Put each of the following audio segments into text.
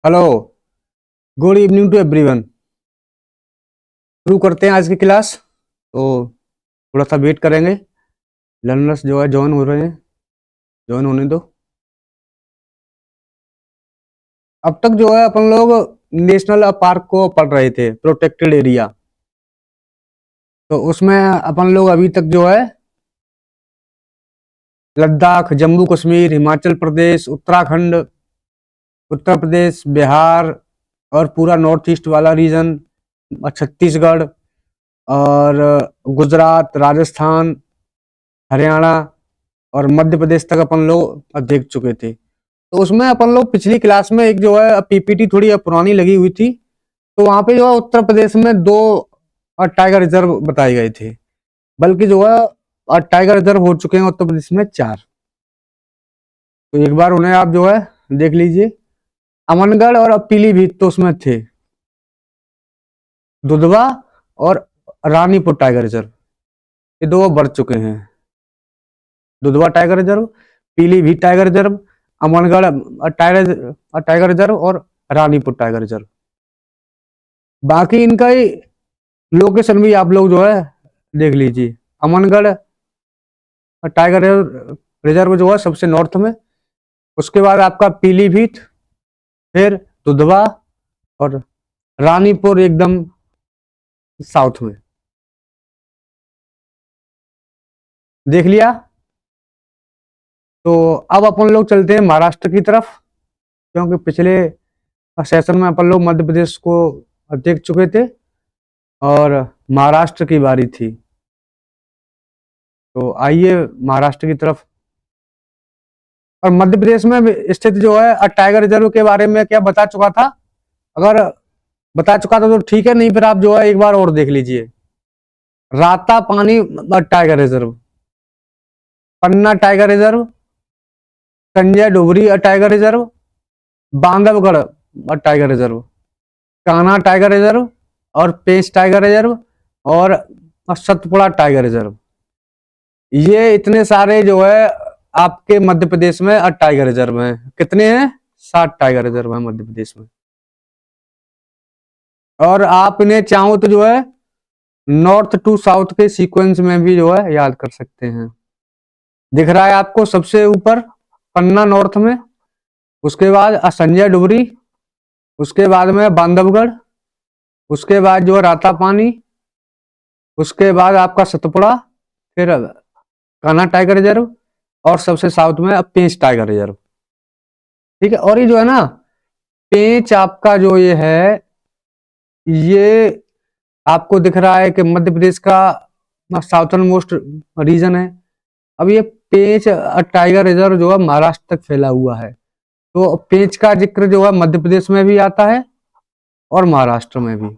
Hello. Good evening to everyone. शुरू करते हैं आज की क्लास। तो थोड़ा सा वेट करेंगे। लर्नर्स जो है ज्वाइन हो रहे हैं, ज्वाइन होने दो। अब तक जो है अपन लोग नेशनल पार्क को पढ़ रहे थे, प्रोटेक्टेड एरिया। तो उसमें अपन लोग अभी तक जो है लद्दाख, जम्मू कश्मीर, हिमाचल प्रदेश, उत्तराखंड, उत्तर प्रदेश, बिहार और पूरा नॉर्थ ईस्ट वाला रीजन, छत्तीसगढ़ और गुजरात, राजस्थान, हरियाणा और मध्य प्रदेश तक अपन लोग देख चुके थे। तो उसमें अपन लोग पिछली क्लास में एक जो है पीपीटी थोड़ी पुरानी लगी हुई थी। तो वहां पे जो है उत्तर प्रदेश में दो टाइगर रिजर्व बताए गए थे, बल्कि जो है टाइगर रिजर्व हो चुके हैं उत्तर प्रदेश में 4। तो एक बार उन्हें आप जो है देख लीजिए। अमनगढ़ और पीलीभीत तो उसमें थे। दुधवा और रानीपुर टाइगर रिजर्व, ये दो बढ़ चुके हैं। Dudhwa tiger reserve, Pilibhit tiger reserve, Amangarh tiger tiger reserve और रानीपुर टाइगर रिजर्व। बाकी इनका ही लोकेशन भी आप लोग जो है देख लीजिए। अमनगढ़ टाइगर रिजर्व जो है सबसे नॉर्थ में, उसके बाद आपका पीलीभीत, फिर दुधवा और रानीपुर एकदम साउथ में। देख लिया। तो अब अपन लोग चलते हैं महाराष्ट्र की तरफ, क्योंकि पिछले सेशन में अपन लोग मध्य प्रदेश को देख चुके थे और महाराष्ट्र की बारी थी। तो आइए महाराष्ट्र की तरफ। और मध्य प्रदेश में स्थित जो है टाइगर रिजर्व के बारे में क्या बता चुका था। अगर बता चुका था तो ठीक है, नहीं फिर आप जो है एक बार और देख लीजिए। Ratapani tiger reserve, Panna tiger reserve, Sanjay Dogri tiger reserve, Bandhavgarh tiger reserve, Kanha tiger reserve और पेंच टाइगर रिजर्व और सतपुड़ा टाइगर रिजर्व। ये इतने सारे जो है आपके मध्य प्रदेश में टाइगर रिजर्व हैं। कितने हैं? 7 टाइगर रिजर्व हैं मध्य प्रदेश में। और आप इन्हें चाहो तो जो है नॉर्थ टू साउथ के सीक्वेंस में भी जो है याद कर सकते हैं। दिख रहा है आपको सबसे ऊपर पन्ना नॉर्थ में, उसके बाद संजय डुबरी, उसके बाद में बांधवगढ़, उसके बाद जो है रातापानी, उसके बाद आपका सतपुड़ा, फिर कान्हा टाइगर रिजर्व और सबसे साउथ में पेंच टाइगर रिजर्व। ठीक है। और ये जो है ना पेंच आपका जो ये है, ये आपको दिख रहा है कि मध्य प्रदेश का साउथर्न मोस्ट रीजन है। अब ये पेंच टाइगर रिजर्व जो है महाराष्ट्र तक फैला हुआ है। तो पेंच का जिक्र जो है मध्य प्रदेश में भी आता है और महाराष्ट्र में भी।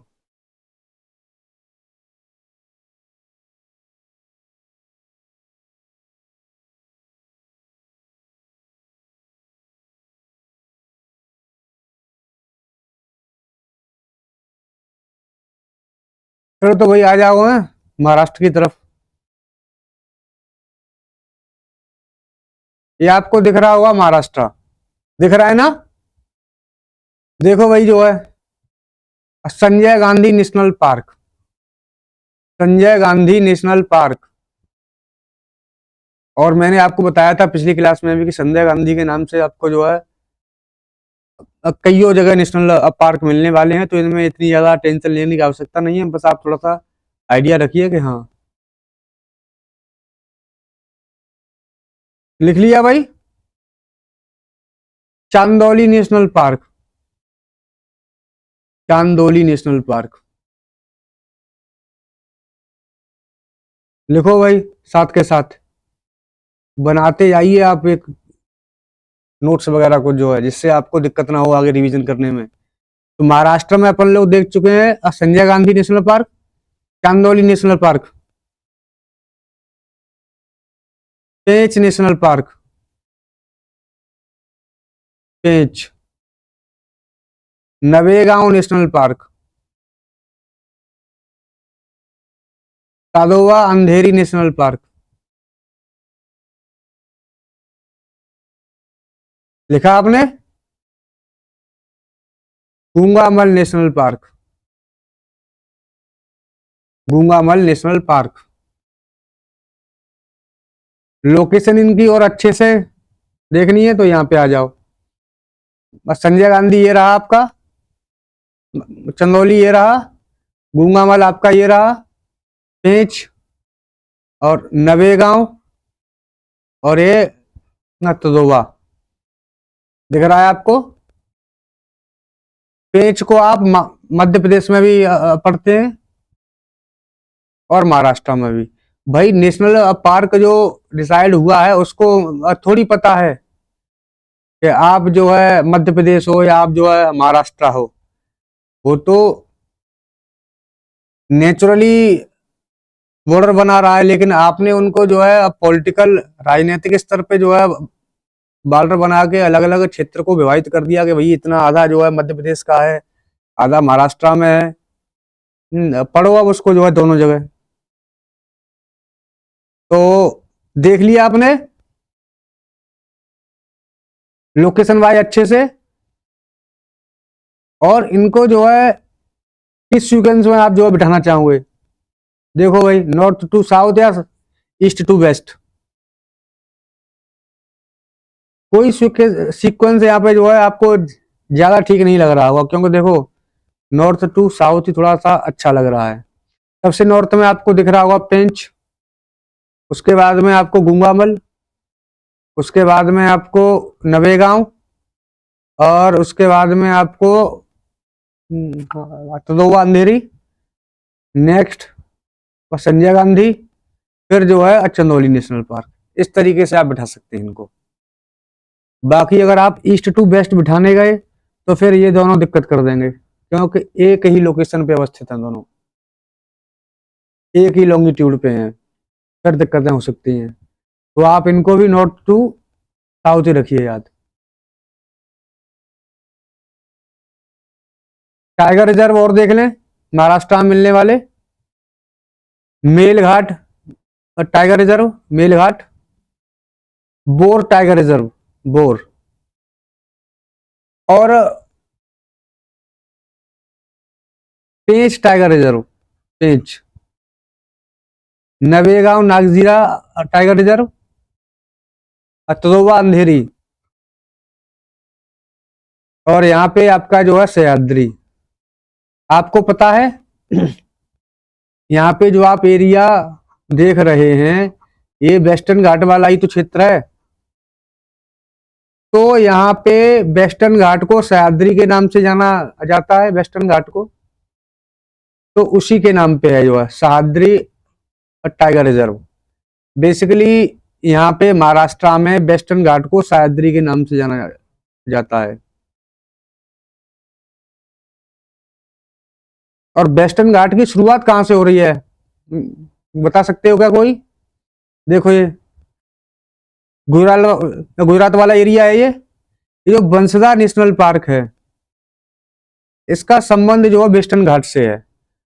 चलो तो भाई आ जाओ है महाराष्ट्र की तरफ। ये आपको दिख रहा होगा महाराष्ट्र, दिख रहा है ना। देखो भाई जो है Sanjay Gandhi national park, Sanjay Gandhi national park. और मैंने आपको बताया था पिछली क्लास में भी कि संजय गांधी के नाम से आपको जो है कई जगह नेशनल पार्क मिलने वाले हैं। तो इनमें इतनी ज्यादा टेंशन लेने की आवश्यकता नहीं है, बस आप थोड़ा सा आइडिया रखिए कि हाँ। लिख लिया भाई। Chandauli national park, Chandoli national park लिखो भाई साथ के साथ। बनाते जाइए आप एक नोट्स वगैरह को जो है, जिससे आपको दिक्कत ना हो आगे रिवीजन करने में। तो महाराष्ट्र में अपन लोग देख चुके हैं Sanjay Gandhi national park, Chandoli national park, Pench national park, Pench, Navegaon national park, Tadoba Andhari national park. लिखा आपने? Gugamal national park, Gugamal national park. Location इनकी और अच्छे से देखनी है तो यहाँ पे आ जाओ। बस संजय गांधी ये रहा आपका, चंदौली ये रहा, गूंगामल आपका ये रहा, पेंच और नवेगांव, और ये नतदोवा दिख रहा है आपको। पेंच को आप मध्य प्रदेश में भी पढ़ते हैं और महाराष्ट्र में भी। भाई नेशनल पार्क जो डिसाइड हुआ है उसको थोड़ी पता है कि आप जो है मध्य प्रदेश हो या आप जो है महाराष्ट्र हो। वो तो नेचुरली बॉर्डर बना रहा है, लेकिन आपने उनको जो है पॉलिटिकल राजनीतिक स्तर पे जो है बॉर्डर बना के अलग अलग क्षेत्र को विभाजित कर दिया कि भाई इतना आधा जो है मध्य प्रदेश का है, आधा महाराष्ट्र में है। पढ़ो अब उसको जो है दोनों जगह। तो देख लिया आपने लोकेशन वाइज अच्छे से, और इनको जो है किस सीक्वेंस में आप जो है बिठाना चाहोगे। देखो भाई, नॉर्थ टू साउथ या ईस्ट टू वेस्ट, कोई सीक्वेंस यहाँ पे जो है आपको ज्यादा ठीक नहीं लग रहा होगा, क्योंकि देखो नॉर्थ टू साउथ ही थोड़ा सा अच्छा लग रहा है। सबसे नॉर्थ में आपको दिख रहा होगा पेंच, उसके बाद में आपको गूंगामल, उसके बाद में आपको नवेगांव, और उसके बाद में आपको तदोवा अंधेरी, नेक्स्ट संजय गांधी, फिर जो है चंदौली नेशनल पार्क। इस तरीके से आप बिठा सकते हैं इनको। बाकी अगर आप ईस्ट टू वेस्ट बिठाने गए तो फिर ये दोनों दिक्कत कर देंगे, क्योंकि एक ही लोकेशन पे अवस्थित हैं दोनों, एक ही लॉन्गिट्यूड पे हैं, फिर दिक्कतें हो सकती हैं। तो आप इनको भी नॉर्थ टू साउथ ही रखिए याद। टाइगर रिजर्व और देख लें महाराष्ट्र में मिलने वाले, Melghat tiger reserve, Melghat, bore tiger reserve, bore, और पेंच टाइगर रिजर्व, पेंच, नवेगांव नागजीरा टाइगर रिजर्व, तदोवा अंधेरी, और यहाँ पे आपका जो है सह्याद्री। आपको पता है यहाँ पे जो आप एरिया देख रहे हैं ये वेस्टर्न घाट वाला ही तो क्षेत्र है। तो यहाँ पे वेस्टर्न घाट को सह्याद्री के नाम से जाना जाता है, वेस्टर्न घाट को, तो उसी के नाम पे है जो है सह्याद्री टाइगर रिजर्व। बेसिकली यहाँ पे महाराष्ट्र में वेस्टर्न घाट को सह्याद्री के नाम से जाना जाता है। और वेस्टर्न घाट की शुरुआत कहाँ से हो रही है बता सकते हो क्या कोई। देखो ये गुजरात वाला एरिया है, ये जो बंसदा नेशनल पार्क है इसका संबंध जो है वेस्टर्न घाट से है।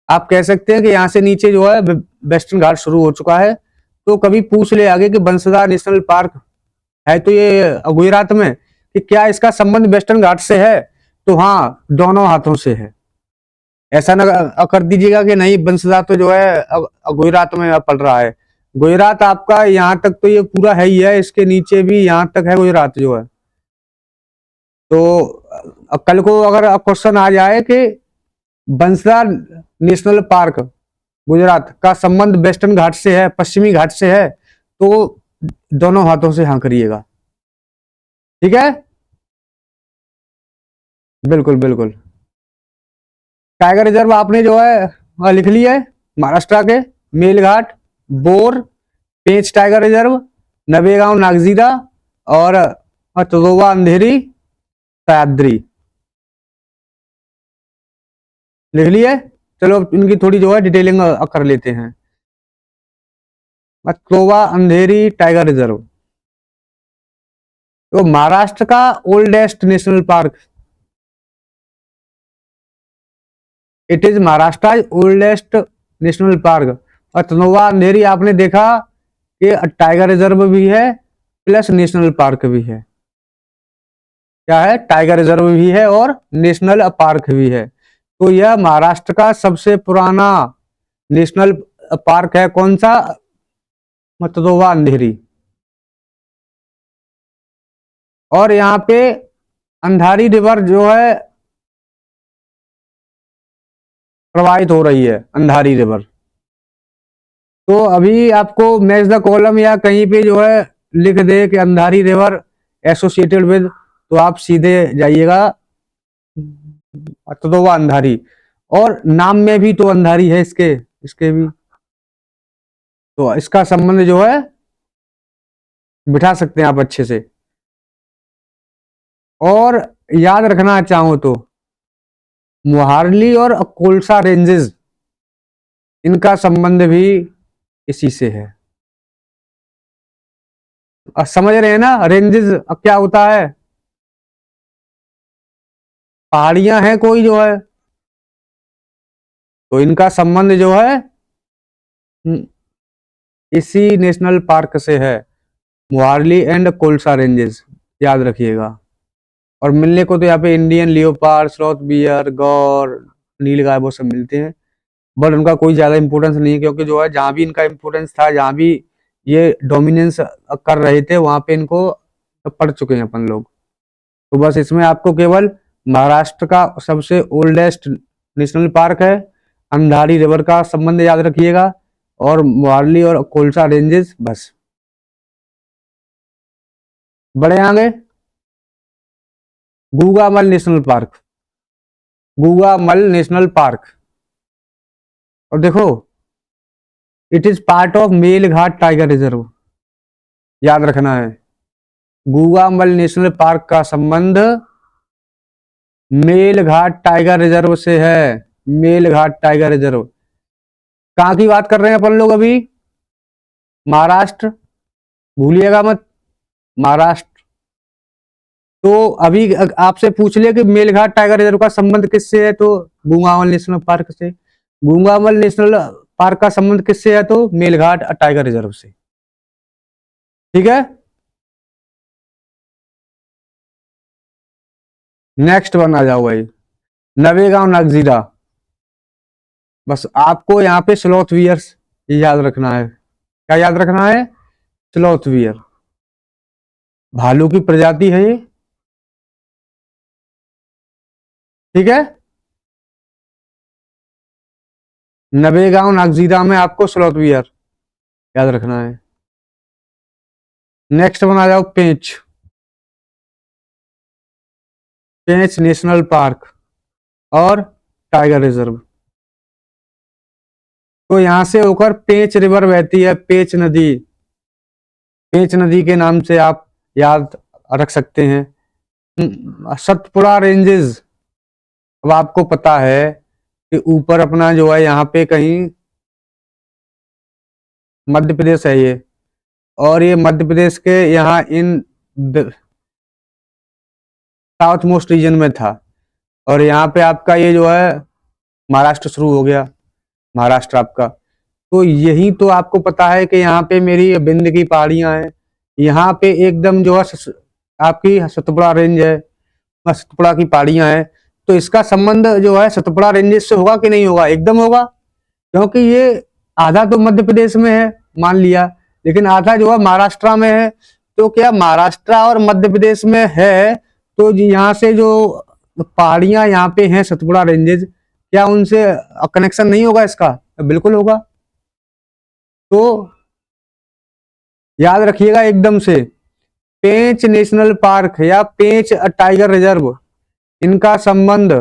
आप कह सकते हैं कि यहाँ से नीचे जो है वेस्टर्न घाट शुरू हो चुका है। तो कभी पूछ ले आगे कि बंसदा नेशनल पार्क है तो ये गुजरात में, कि क्या इसका संबंध वेस्टर्न घाट से है, तो हाँ दोनों हाथों से है। ऐसा ना कर दीजिएगा कि नहीं बंसदा तो जो है गुजरात में पड़ रहा है। गुजरात आपका यहाँ तक तो ये पूरा है ही है, इसके नीचे भी यहाँ तक है गुजरात जो है। तो कल को अगर क्वेश्चन आ जाए कि बंसदा नेशनल पार्क गुजरात का संबंध वेस्टर्न घाट से है, पश्चिमी घाट से है, तो दोनों हाथों से हाँ करिएगा। ठीक है, बिल्कुल बिल्कुल। टाइगर रिजर्व आपने जो है लिख लिया है महाराष्ट्र के, मेलघाट, बोर, पेंच टाइगर रिजर्व, नवेगांव नागजीरा, और तदोवा अंधेरी, सह्याद्री लिख लिए। चलो इनकी थोड़ी जो है डिटेलिंग कर लेते हैं। तदोवा अंधेरी टाइगर रिजर्व तो महाराष्ट्र का oldest national park, it is Maharashtra oldest national park. और तदोवा अंधेरी आपने देखा कि टाइगर रिजर्व भी है प्लस नेशनल पार्क भी है। क्या है, टाइगर रिजर्व भी है और नेशनल पार्क भी है। तो यह महाराष्ट्र का सबसे पुराना नेशनल पार्क है। कौन सा? मतदोवा अंधेरी। और यहाँ पे अंधारी रिवर जो है प्रवाहित हो रही है, अंधारी रिवर। तो अभी आपको मैच द कॉलम या कहीं पे जो है लिख दे कि अंधारी रिवर एसोसिएटेड विद, तो आप सीधे जाइएगा मतदोवा अंधारी। और नाम में भी तो अंधारी है इसके इसके भी, तो इसका संबंध जो है बिठा सकते हैं आप अच्छे से। और याद रखना चाहो तो मोहारली और कोलसा रेंजेस, इनका संबंध भी इसी से है। समझ रहे हैं ना? रेंजेस क्या होता है? पहाड़ियां हैं कोई जो है, तो इनका संबंध जो है इसी नेशनल पार्क से है, मोहारली एंड कोलसा रेंजेस, याद रखिएगा। और मिलने को तो यहाँ पे इंडियन लियोपार्ड, स्लॉथ बियर, गौर, नीलगाय वो सब मिलते हैं, बट उनका कोई ज्यादा इंपॉर्टेंस नहीं है, क्योंकि जो है जहां भी इनका इंपॉर्टेंस था, जहां भी ये डोमिनेंस कर रहे थे, वहां पे इनको पढ़ चुके हैं अपन लोग। तो बस इसमें आपको केवल महाराष्ट्र का सबसे ओल्डेस्ट नेशनल पार्क है, अंधारी रिवर का संबंध याद रखिएगा, और मोहारली और कोलसा रेंजेस, बस। बड़े आगे, Gugamal national park, Gugamal national park. और देखो, it is part of Melghat tiger reserve, याद रखना है। गूगामल नेशनल पार्क का संबंध मेलघाट टाइगर रिजर्व से है, मेलघाट टाइगर रिजर्व। कहां की बात कर रहे हैं अपन लोग अभी? महाराष्ट्र, भूलिएगा मत, महाराष्ट्र। तो अभी आपसे पूछ लिया कि मेलघाट टाइगर रिजर्व का संबंध किससे है, तो गूंगामल नेशनल पार्क से। गूंगामल नेशनल पार्क का संबंध किससे है, तो मेलघाट टाइगर रिजर्व से। ठीक है, नेक्स्ट वन आ जाओ भाई, नवेगांव नागजीरा। बस आपको यहाँ पे स्लॉथ वियर्स याद रखना है। क्या याद रखना है? स्लॉथ वियर, भालू की प्रजाति है ये। ठीक है, नवेगांव नागजीरा में आपको स्लॉथ वियर याद रखना है। नेक्स्ट वन आ जाओ, पेंच, पेंच नेशनल पार्क और टाइगर रिजर्व। तो यहां से होकर पेंच रिवर बहती है, पेंच नदी, पेंच नदी के नाम से आप याद रख सकते हैं। सतपुड़ा रेंजेस, अब आपको पता है कि ऊपर अपना जो है यहाँ पे कहीं मध्य प्रदेश है ये, और ये मध्य प्रदेश के यहाँ इन साउथ मोस्ट रीजन में था, और यहाँ पे आपका ये जो है महाराष्ट्र शुरू हो गया, महाराष्ट्र आपका। तो यही तो आपको पता है कि यहाँ पे मेरी बिंद की पहाड़ियां हैं, यहाँ पे एकदम जो है आपकी सतपुड़ा रेंज है, सतपुड़ा की पहाड़ियां हैं। तो इसका संबंध जो है सतपुड़ा रेंजेस से होगा कि नहीं होगा? एकदम होगा, क्योंकि ये आधा तो मध्य प्रदेश में है मान लिया, लेकिन आधा जो है महाराष्ट्र में है। तो क्या महाराष्ट्र और मध्य प्रदेश में है, तो यहाँ से जो पहाड़ियां यहाँ पे हैं सतपुड़ा रेंजेस, क्या उनसे कनेक्शन नहीं होगा इसका? बिल्कुल होगा। तो याद रखिएगा एकदम से, पेंच नेशनल पार्क या पेंच टाइगर रिजर्व, इनका संबंध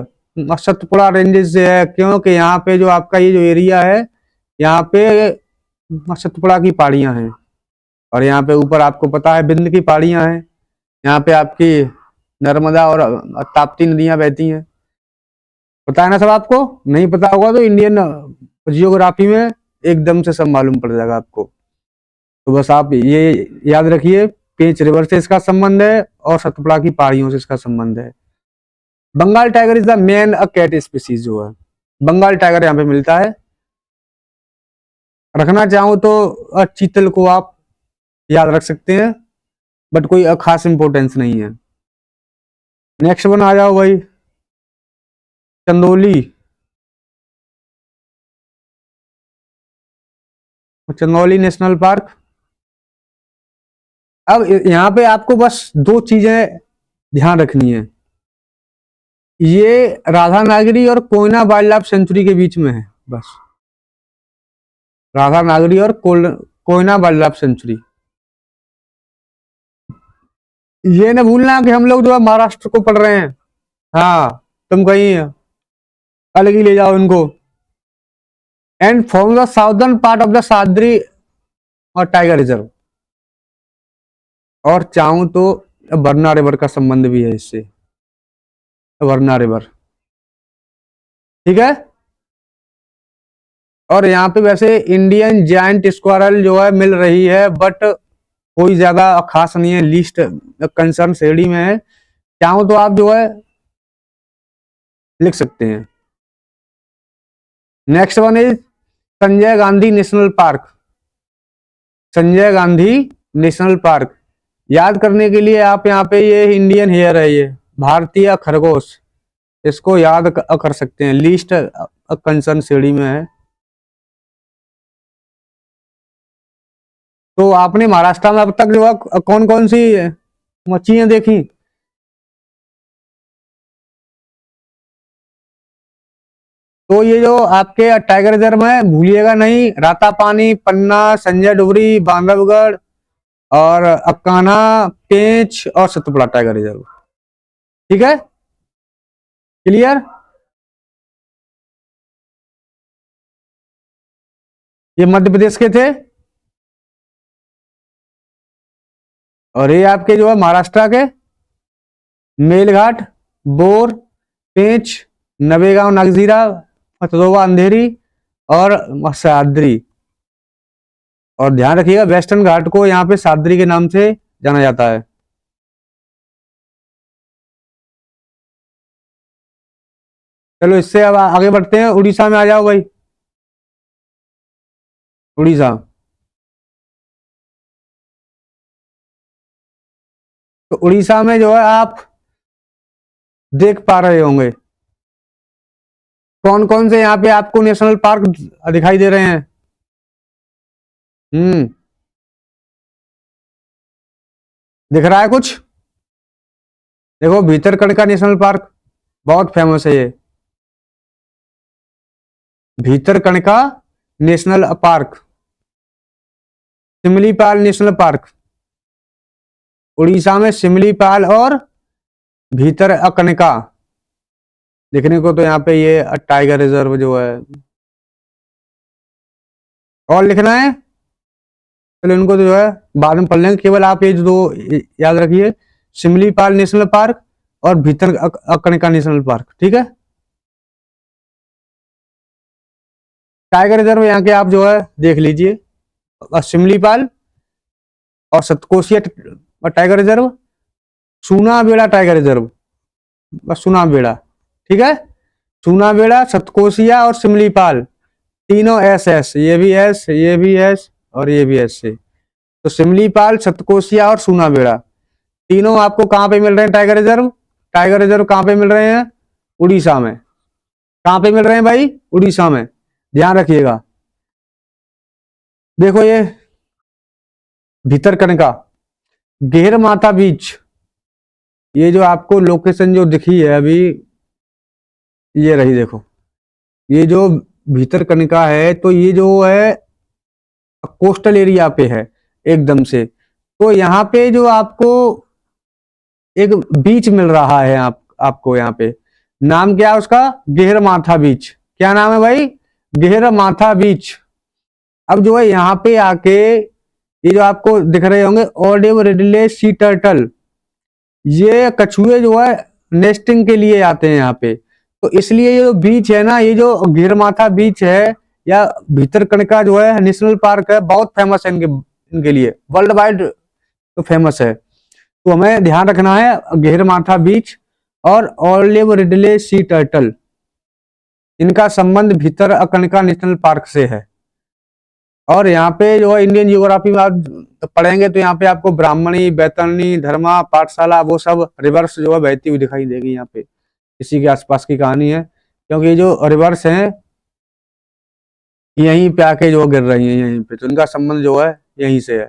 सतपुड़ा रेंजेस से है, क्योंकि यहाँ पे जो आपका ये जो एरिया है, यहाँ पे सतपुड़ा की पहाड़ियां हैं, और यहाँ पे ऊपर आपको पता है बिंद की पहाड़ियां हैं, यहाँ पे आपकी नर्मदा और ताप्ती नदियां बहती हैं। पता है ना सब आपको? नहीं पता होगा तो इंडियन जियोग्राफी में एकदम से सब मालूम पड़ जाएगा आपको। तो बस आप ये याद रखिए, पेंच रिवर से इसका संबंध है और सतपुड़ा की पहाड़ियों से इसका संबंध है। Bengal tiger is the main cat species जो है, बंगाल टाइगर यहाँ पे मिलता है। रखना चाहो तो चीतल को आप याद रख सकते हैं, बट कोई खास इंपॉर्टेंस नहीं है। नेक्स्ट वन आ जाओ भाई, चंदौली। Chandauli national park. अब यहाँ पे आपको बस दो चीजें ध्यान रखनी है, ये राधा नागरी और कोयना वाइल्ड लाइफ सेंचुरी के बीच में है बस। राधा नागरी और कोयना वाइल्ड लाइफ सेंचुरी। ये ना भूलना कि हम लोग जो है महाराष्ट्र को पढ़ रहे हैं। हाँ, तुम कहीं अलग ही ले जाओ इनको। And from the southern part of the Sahyadri और टाइगर रिजर्व। और चाहूं तो वरना रिवर का संबंध भी है इससे, वरना रिवर, ठीक है। और यहाँ पे वैसे इंडियन जायंट स्क्वारल जो है मिल रही है, बट कोई ज्यादा खास नहीं है, लिस्ट कंसर्न श्रेणी में है। चाहो तो आप जो है लिख सकते हैं। Next one is Sanjay Gandhi national park. Sanjay Gandhi national park याद करने के लिए आप यहाँ पे ये इंडियन हेयर है, ये भारतीय खरगोश, इसको याद कर सकते हैं, लिस्ट कंसर्न श्रेणी में है। तो आपने महाराष्ट्र में अब तक जो है कौन कौन सी मच्छियां देखी? तो ये जो आपके टाइगर रिजर्व में भूलिएगा नहीं, रातापानी, पन्ना, संजय डुबरी, बांधवगढ़ और अक्काना, पेंच और सतपुड़ा टाइगर रिजर्व, ठीक है, क्लियर। ये मध्य प्रदेश के थे और ये आपके जो है महाराष्ट्र के मेलघाट, बोर, पेंच, नवेगांव नागजीरा, फतोवा अंधेरी और साद्री। और ध्यान रखिएगा वेस्टर्न घाट को यहाँ पे साद्री के नाम से जाना जाता है। चलो इससे अब आगे बढ़ते हैं, उड़ीसा में आ जाओ भाई। उड़ीसा, तो उड़ीसा में जो है आप देख पा रहे होंगे कौन कौन से यहाँ पे आपको नेशनल पार्क दिखाई दे रहे हैं। दिख रहा है कुछ? देखो भीतरकनिका नेशनल पार्क बहुत फेमस है, ये Bhitarkanika national park. Simlipal national park, Orissa में सिमलीपाल और भीतरकनिका देखने को तो यहाँ पे ये टाइगर रिजर्व जो है। और लिखना है, चलो इनको तो जो है बाद में पढ़ लेंगे, केवल आप ये दो याद रखिए, सिमलीपाल नेशनल पार्क और भीतरकनिका नेशनल पार्क, ठीक है। टाइगर रिजर्व यहाँ के आप जो है देख लीजिए, सिमलीपाल और Satkosia tiger reserve, Sunabeda tiger reserve, बस सूनाबेड़ा, ठीक है। सूनाबेड़ा, सतकोशिया और सिमलीपाल, तीनों एस एस, ये भी एस, ये भी एस और ये भी एस से। तो सिमलीपाल, सतकोशिया और सूनाबेड़ा तीनों आपको कहां पे मिल रहे हैं? Tiger reserve. टाइगर रिजर्व कहां पे मिल रहे हैं? उड़ीसा में। कहां पे मिल रहे हैं भाई? उड़ीसा में, ध्यान रखिएगा। देखो ये भीतरकनिका, गहरमाथा बीच, ये जो आपको लोकेशन जो दिखी है अभी, ये रही देखो, ये जो भीतरकनिका है तो ये जो है कोस्टल एरिया पे है एकदम से। तो यहाँ पे जो आपको एक बीच मिल रहा है आपको यहाँ पे, नाम क्या है उसका? गहरमाथा बीच। क्या नाम है भाई? गहरमाथा बीच। अब जो है यहाँ पे आके ये जो आपको दिख रहे होंगे ऑलिव रिडले सी टर्टल, ये कछुए जो है नेस्टिंग के लिए आते हैं यहाँ पे। तो इसलिए ये जो बीच है ना, ये जो गहरमाथा बीच है या भीतरकनिका जो है नेशनल पार्क है, बहुत फेमस है इनके लिए, वर्ल्ड वाइड तो फेमस है। तो हमें ध्यान रखना है गहरमाथा बीच और ऑलिव रिडले सी टर्टल, इनका संबंध भीतरकनिका नेशनल पार्क से है। और यहाँ पे जो है इंडियन जियोग्राफी में आप पढ़ेंगे तो यहाँ पे आपको ब्राह्मणी, बैतरणी, धर्मा, पाठशाला वो सब रिवर्स जो है बहती हुई दिखाई देगी। यहाँ पे इसी के आसपास की कहानी है, क्योंकि ये जो रिवर्स है यहीं पे आके जो गिर रही है यहीं पे, तो इनका संबंध जो है यहीं से है।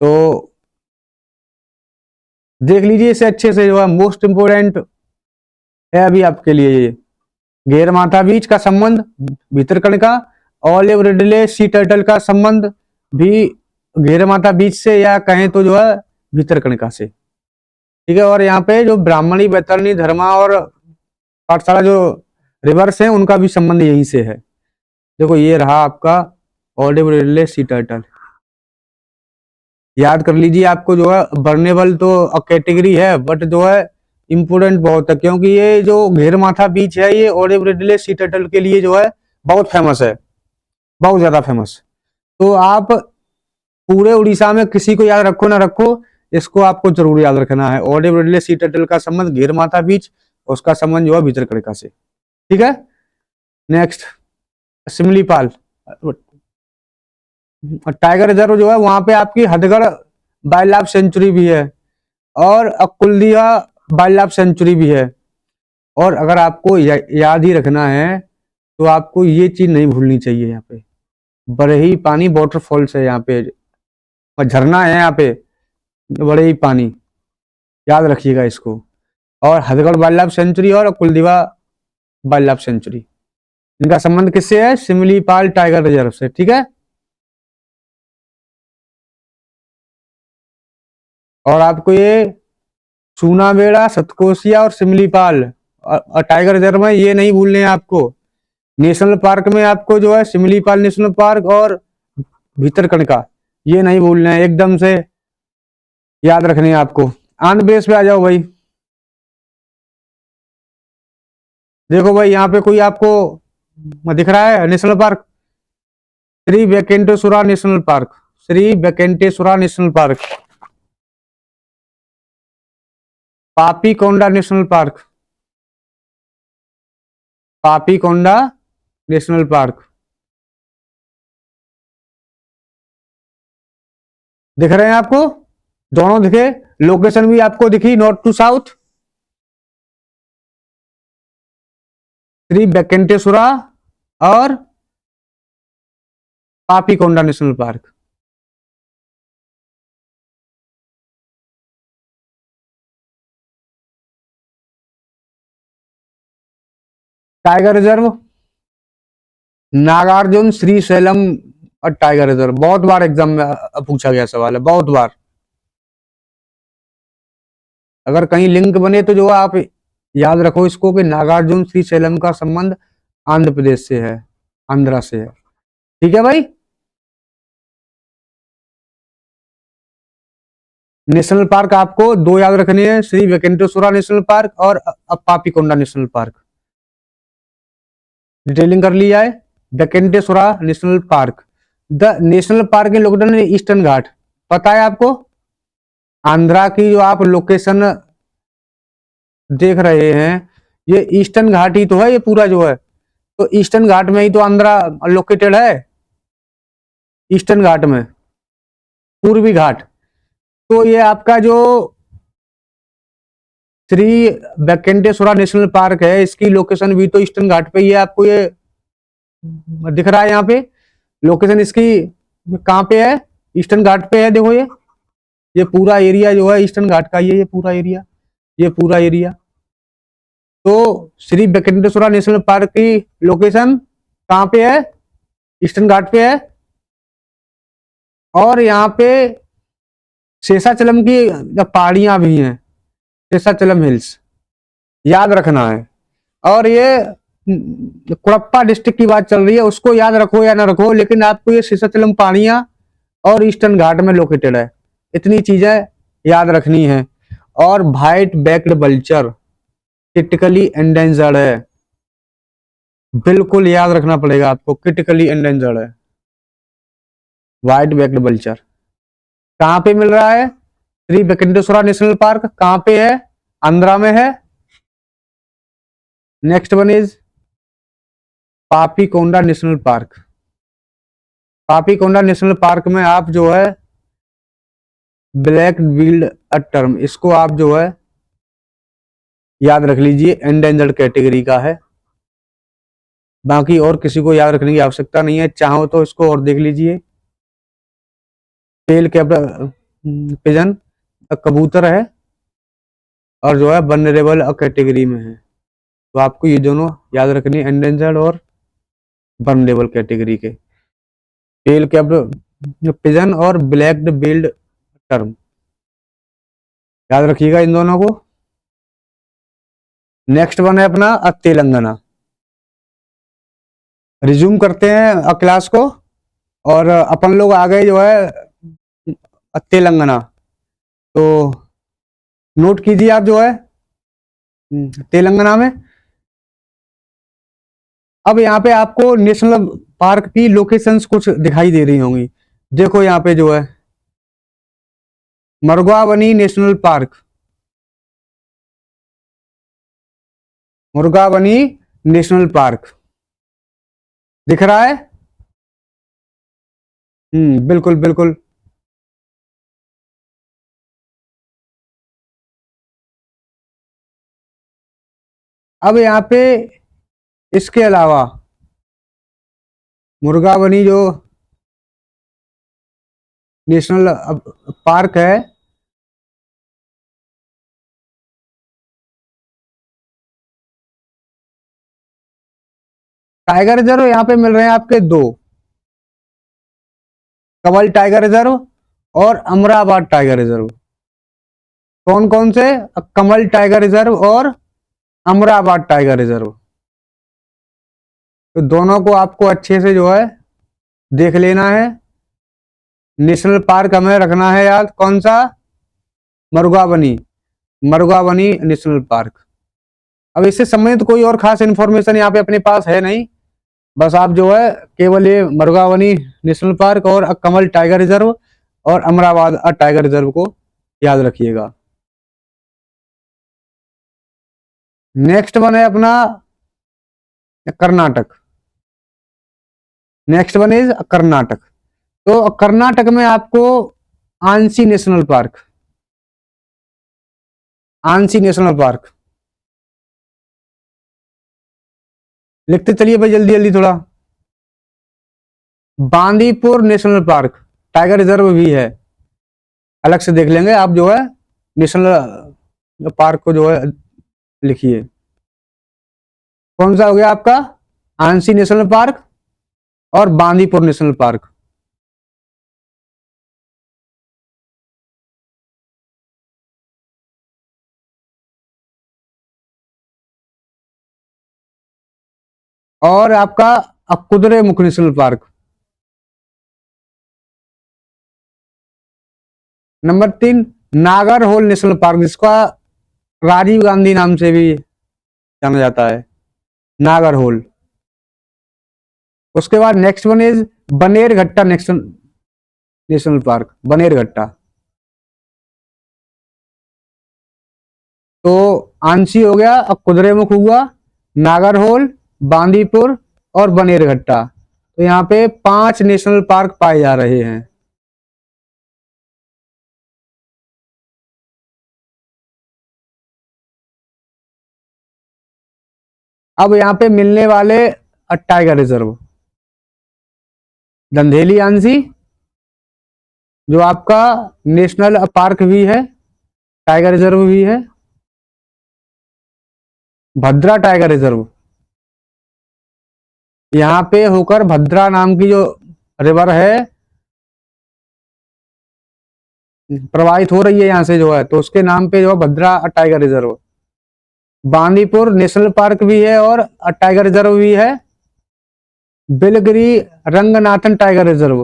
तो देख लीजिए इसे अच्छे से, जो है मोस्ट इम्पोर्टेंट है अभी आपके लिए ये। घेर माथा बीच का संबंध Bhitarkanika, olive Ridley sea turtle का संबंध भी घेर माथा बीच से, या कहें तो जो है भितरकणिका से। ठीक है, और यहाँ पे जो ब्राह्मणी, बैतरणी, धर्मा और पाठशाला जो रिवर्स है उनका भी संबंध यहीं से है। देखो ये रहा आपका ऑलिव रिडले सी टर्टल, याद कर लीजिए। आपको जो है बर्नेबल तो कैटेगरी है, बट जो है इंपोर्टेंट बहुत है, क्योंकि ये जो घेर माथा बीच है ये ऑलिव रिडले सी टर्टल के लिए जो है बहुत फेमस है, बहुत ज्यादा फेमस। तो आप पूरे उड़ीसा में किसी को याद रखो ना रखो, इसको आपको जरूर याद रखना है। ऑलिव रिडले सी टर्टल का संबंध घेर माथा बीच, उसका संबंध जो है भितरकणिका से। ठीक है, नेक्स्ट सिमलीपाल टाइगर रिजर्व जो है वहां पे आपकी हथगढ़ वाइल्ड लाइफ सेंचुरी भी है, और कुलदीवा वाइल्ड लाइफ सेंचुरी भी है। और अगर आपको याद ही रखना है तो आपको ये चीज नहीं भूलनी चाहिए। यहाँ पे बड़े ही पानी वाटरफॉल्स है, यहाँ पे और झरना है यहाँ पे बड़े ही पानी, याद रखिएगा इसको। और हथगढ़ वाइल्ड लाइफ सेंचुरी और कुलदीवा वाइल्ड लाइफ सेंचुरी, इनका संबंध किससे है? सिमलीपाल टाइगर रिजर्व से। ठीक है, और आपको ये चूनाबेड़ा, सतकोसिया और सिमलीपाल और टाइगर रिजर्व में ये नहीं भूलने हैं आपको। नेशनल पार्क में आपको जो है सिमलीपाल नेशनल पार्क और भितरकणिका ये नहीं भूलना है, एकदम से याद रखने हैं आपको। आंध्र प्रदेश पे आ जाओ भाई। देखो भाई यहाँ पे कोई आपको दिख रहा है national park? Shri Venkateswara national park, Shri Venkateswara national park, Papikonda national park, Papikonda national park दिख रहे हैं आपको? दोनों दिखे, लोकेशन भी आपको दिखी north to south. Shri Venkateswara और Papikonda national park. Tiger reserve Nagarjuna Srisailam और टाइगर रिजर्व, बहुत बार एग्जाम में पूछा गया सवाल है, बहुत बार। अगर कहीं लिंक बने तो जो आप याद रखो इसको कि नागार्जुन श्रीशैलम का संबंध आंध्र प्रदेश से है, आंध्रा से है। ठीक है भाई, नेशनल पार्क आपको दो याद रखने हैं, श्री वेंकटेश्वरा नेशनल पार्क और पापीकोंडा नेशनल पार्क। डिटेलिंग कर ली जाए। Venkateswara national park, the national park in located in eastern Ghat, पता है आपको? आंध्रा की जो आप लोकेशन देख रहे हैं ये ईस्टर्न घाट ही तो है, ये पूरा जो है, तो ईस्टर्न घाट में ही तो आंध्रा लोकेटेड है, ईस्टर्न घाट में, पूर्वी घाट। तो ये आपका जो श्री वेंकटेश्वरा नेशनल पार्क है इसकी लोकेशन भी तो ईस्टर्न घाट पे ही है। आपको ये दिख रहा है यहाँ पे लोकेशन इसकी कहाँ पे है? ईस्टर्न घाट पे है। देखो ये पूरा एरिया जो है ईस्टर्न घाट का, ये पूरा एरिया, ये पूरा एरिया। तो श्री वेंकटेश्वरा नेशनल पार्क की लोकेशन कहाँ पे है? ईस्टर्न घाट पे है। और यहाँ पे शेषाचलम की पहाड़ियां भी हैं, शेषाचलम हिल्स, याद रखना है। और ये कुड़प्पा डिस्ट्रिक्ट की बात चल रही है, उसको याद रखो या ना रखो, लेकिन आपको ये शेषाचलम पहाड़ियां और ईस्टर्न घाट में लोकेटेड है, इतनी चीजें याद रखनी है। और white backed vulture critically endangered है, बिल्कुल याद रखना पड़ेगा आपको, क्रिटिकली एंडेंजर्ड है व्हाइट बैक्ड वल्चर। कहां पे मिल रहा है? श्री वेंकटेश्वरा नेशनल पार्क कहां पे है? आंध्रा में है। Next one is Papikonda national park, Papikonda national park में आप जो है ब्लैक बिल्ड टर्म, इसको आप जो है याद रख लीजिए, एंडेंजर्ड कैटेगरी का है। बाकी और किसी को याद रखने की आवश्यकता नहीं है, चाहो तो इसको और देख लीजिए। टेल कैप पिजन कबूतर है और जो है वनरेबल कैटेगरी में है। तो आपको ये दोनों याद रखनी है, एंडेंजर्ड और वनरेबल कैटेगरी के। टेल कैप पिजन और ब्लैक बिल्ड टर्म, याद रखिएगा इन दोनों को। नेक्स्ट वन है अपना तेलंगाना। रिज्यूम करते हैं क्लास को, और अपन लोग आ गए जो है तेलंगाना। तो नोट कीजिए आप जो है तेलंगाना में। अब यहाँ पे आपको नेशनल पार्क की लोकेशंस कुछ दिखाई दे रही होंगी। देखो यहाँ पे जो है मुर्गावनी नेशनल पार्क, मुर्गावनी नेशनल पार्क दिख रहा है। बिल्कुल बिल्कुल। अब यहाँ पे इसके अलावा मुर्गावनी जो नेशनल पार्क है, टाइगर रिजर्व यहाँ पे मिल रहे हैं आपके दो, कमल टाइगर रिजर्व और अमराबाद टाइगर रिजर्व। कौन कौन से? कमल टाइगर रिजर्व और अमराबाद टाइगर रिजर्व। तो दोनों को आपको अच्छे से जो है देख लेना है। नेशनल पार्क हमें रखना है याद, कौन सा? मुर्गावनी, मुर्गावनी नेशनल पार्क। अब इससे संबंधित कोई और खास इंफॉर्मेशन यहाँ पे अपने पास है नहीं, बस आप जो है केवल ये मुर्गावनी नेशनल पार्क और कमल टाइगर रिजर्व और अमराबाद टाइगर रिजर्व को याद रखिएगा। नेक्स्ट वन है अपना Karnataka. Next one is Karnataka. तो कर्नाटक में आपको ANSI national park, ANSI national park लिखते चलिए भाई जल्दी जल्दी थोड़ा। Bandipur national park tiger reserve भी है, अलग से देख लेंगे, आप जो है नेशनल पार्क को जो है लिखिए। कौन सा हो गया आपका? आंसी नेशनल पार्क और बांदीपुर नेशनल पार्क। और आपका Kudremukh national park. Number 3 Nagarhole national park, जिसका राजीव गांधी नाम से भी जाना जाता है, नागरहोल। उसके बाद next one is Bannerghatta national park, Bannerghatta. तो आंसी हो गया, अब कुद्रेमुख हुआ, नागरहोल, बांदीपुर और बनेरघट्टा। तो यहाँ पे 5 नेशनल पार्क पाए जा रहे हैं। अब यहाँ पे मिलने वाले टाइगर रिजर्व, धंधेली आंसी जो आपका नेशनल पार्क भी है, टाइगर रिजर्व भी है। भद्रा टाइगर रिजर्व, यहाँ पे होकर भद्रा नाम की जो रिवर है प्रवाहित हो रही है यहाँ से जो है, तो उसके नाम पे जो है Bhadra tiger reserve. Bandipur national park भी है और टाइगर रिजर्व भी है। बिलगिरी रंगनाथन टाइगर रिजर्व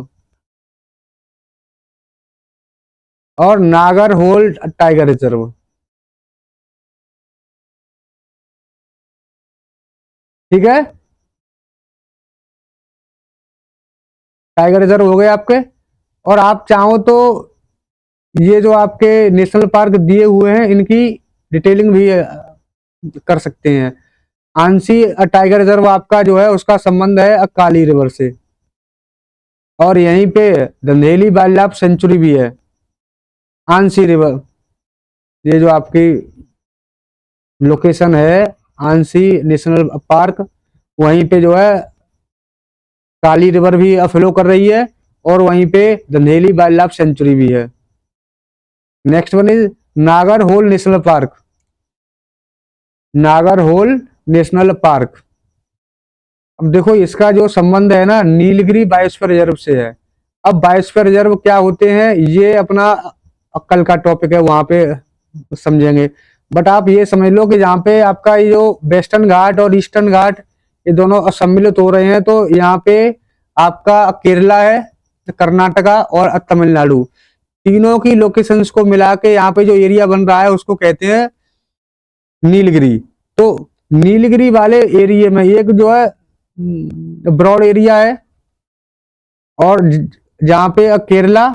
और नागरहोल टाइगर रिजर्व। ठीक है, टाइगर रिजर्व हो गए आपके। और आप चाहो तो ये जो आपके नेशनल पार्क दिए हुए हैं इनकी डिटेलिंग भी कर सकते हैं। आंसी टाइगर रिजर्व आपका जो है उसका संबंध है काली रिवर से। और यहीं पे धंधेली वाइल्ड लाइफ सेंचुरी भी है, आंसी रिवर, ये जो आपकी लोकेशन है आंसी नेशनल पार्क, वहीं पे जो है काली रिवर भी फ्लो कर रही है और वहीं पे धंधेली वाइल्ड लाइफ सेंचुरी भी है। Next one is Nagarhole national park. Nagarhole national park, अब देखो इसका जो संबंध है ना नीलगिरी बायोस्फीयर रिजर्व से है। अब बायोस्फीयर रिजर्व क्या होते हैं ये अपना कल का टॉपिक है, वहां पे समझेंगे। बट आप ये समझ लो कि यहाँ पे आपका ये जो वेस्टर्न घाट और ईस्टर्न घाट ये दोनों सम्मिलित हो रहे हैं, तो यहाँ पे आपका केरला है, कर्नाटका और तमिलनाडु, तीनों की लोकेशंस को मिला के यहाँ पे जो एरिया बन रहा है उसको कहते हैं नीलगिरी। तो नीलगिरी वाले एरिया में एक जो है ब्रॉड एरिया है, और जहाँ पे केरला,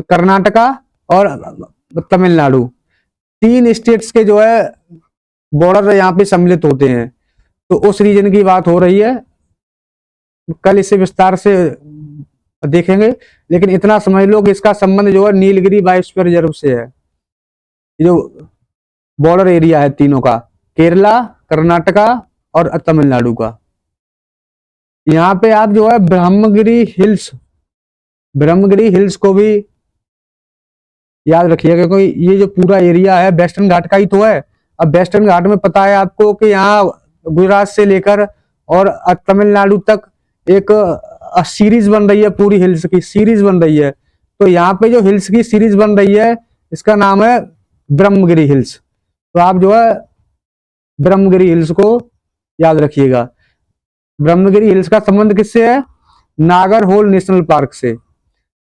कर्नाटका और तमिलनाडु, तीन स्टेट्स के जो है बॉर्डर यहाँ पे सम्मिलित होते हैं। तो उस रीजन की बात हो रही है, कल इसे विस्तार से देखेंगे, लेकिन इतना समझ लो कि इसका संबंध जो है नीलगिरी बायोस्फीयर रिजर्व से है। ये जो बॉर्डर एरिया है तीनों का, केरला, कर्नाटका और तमिलनाडु का, यहाँ पे आप जो है ब्रह्मगिरी हिल्स को भी याद रखिएगा, क्योंकि ये जो पूरा एरिया है वेस्टर्न घाट का ही तो है। अब वेस्टर्न घाट में पता है आपको कि यहाँ गुजरात से लेकर और तमिलनाडु तक एक सीरीज बन रही है, पूरी हिल्स की सीरीज बन रही है। तो यहाँ पे जो हिल्स की सीरीज बन रही है इसका नाम है ब्रह्मगिरी हिल्स। तो आप जो है ब्रह्मगिरी हिल्स को याद रखिएगा। ब्रह्मगिरी हिल्स का संबंध किससे है? नागरहोल नेशनल पार्क से।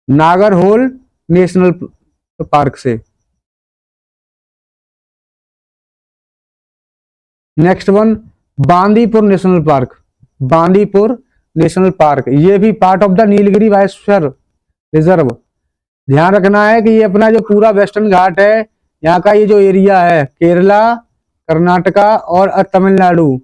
नागरहोल नेशनल पार्क से। Next one Bandipur national park. Bandipur national park ये भी part of the Nilgiri biosphere reserve. ध्यान रखना है कि ये अपना जो पूरा वेस्टर्न घाट है, यहाँ का ये जो एरिया है केरला, कर्नाटका और तमिलनाडु,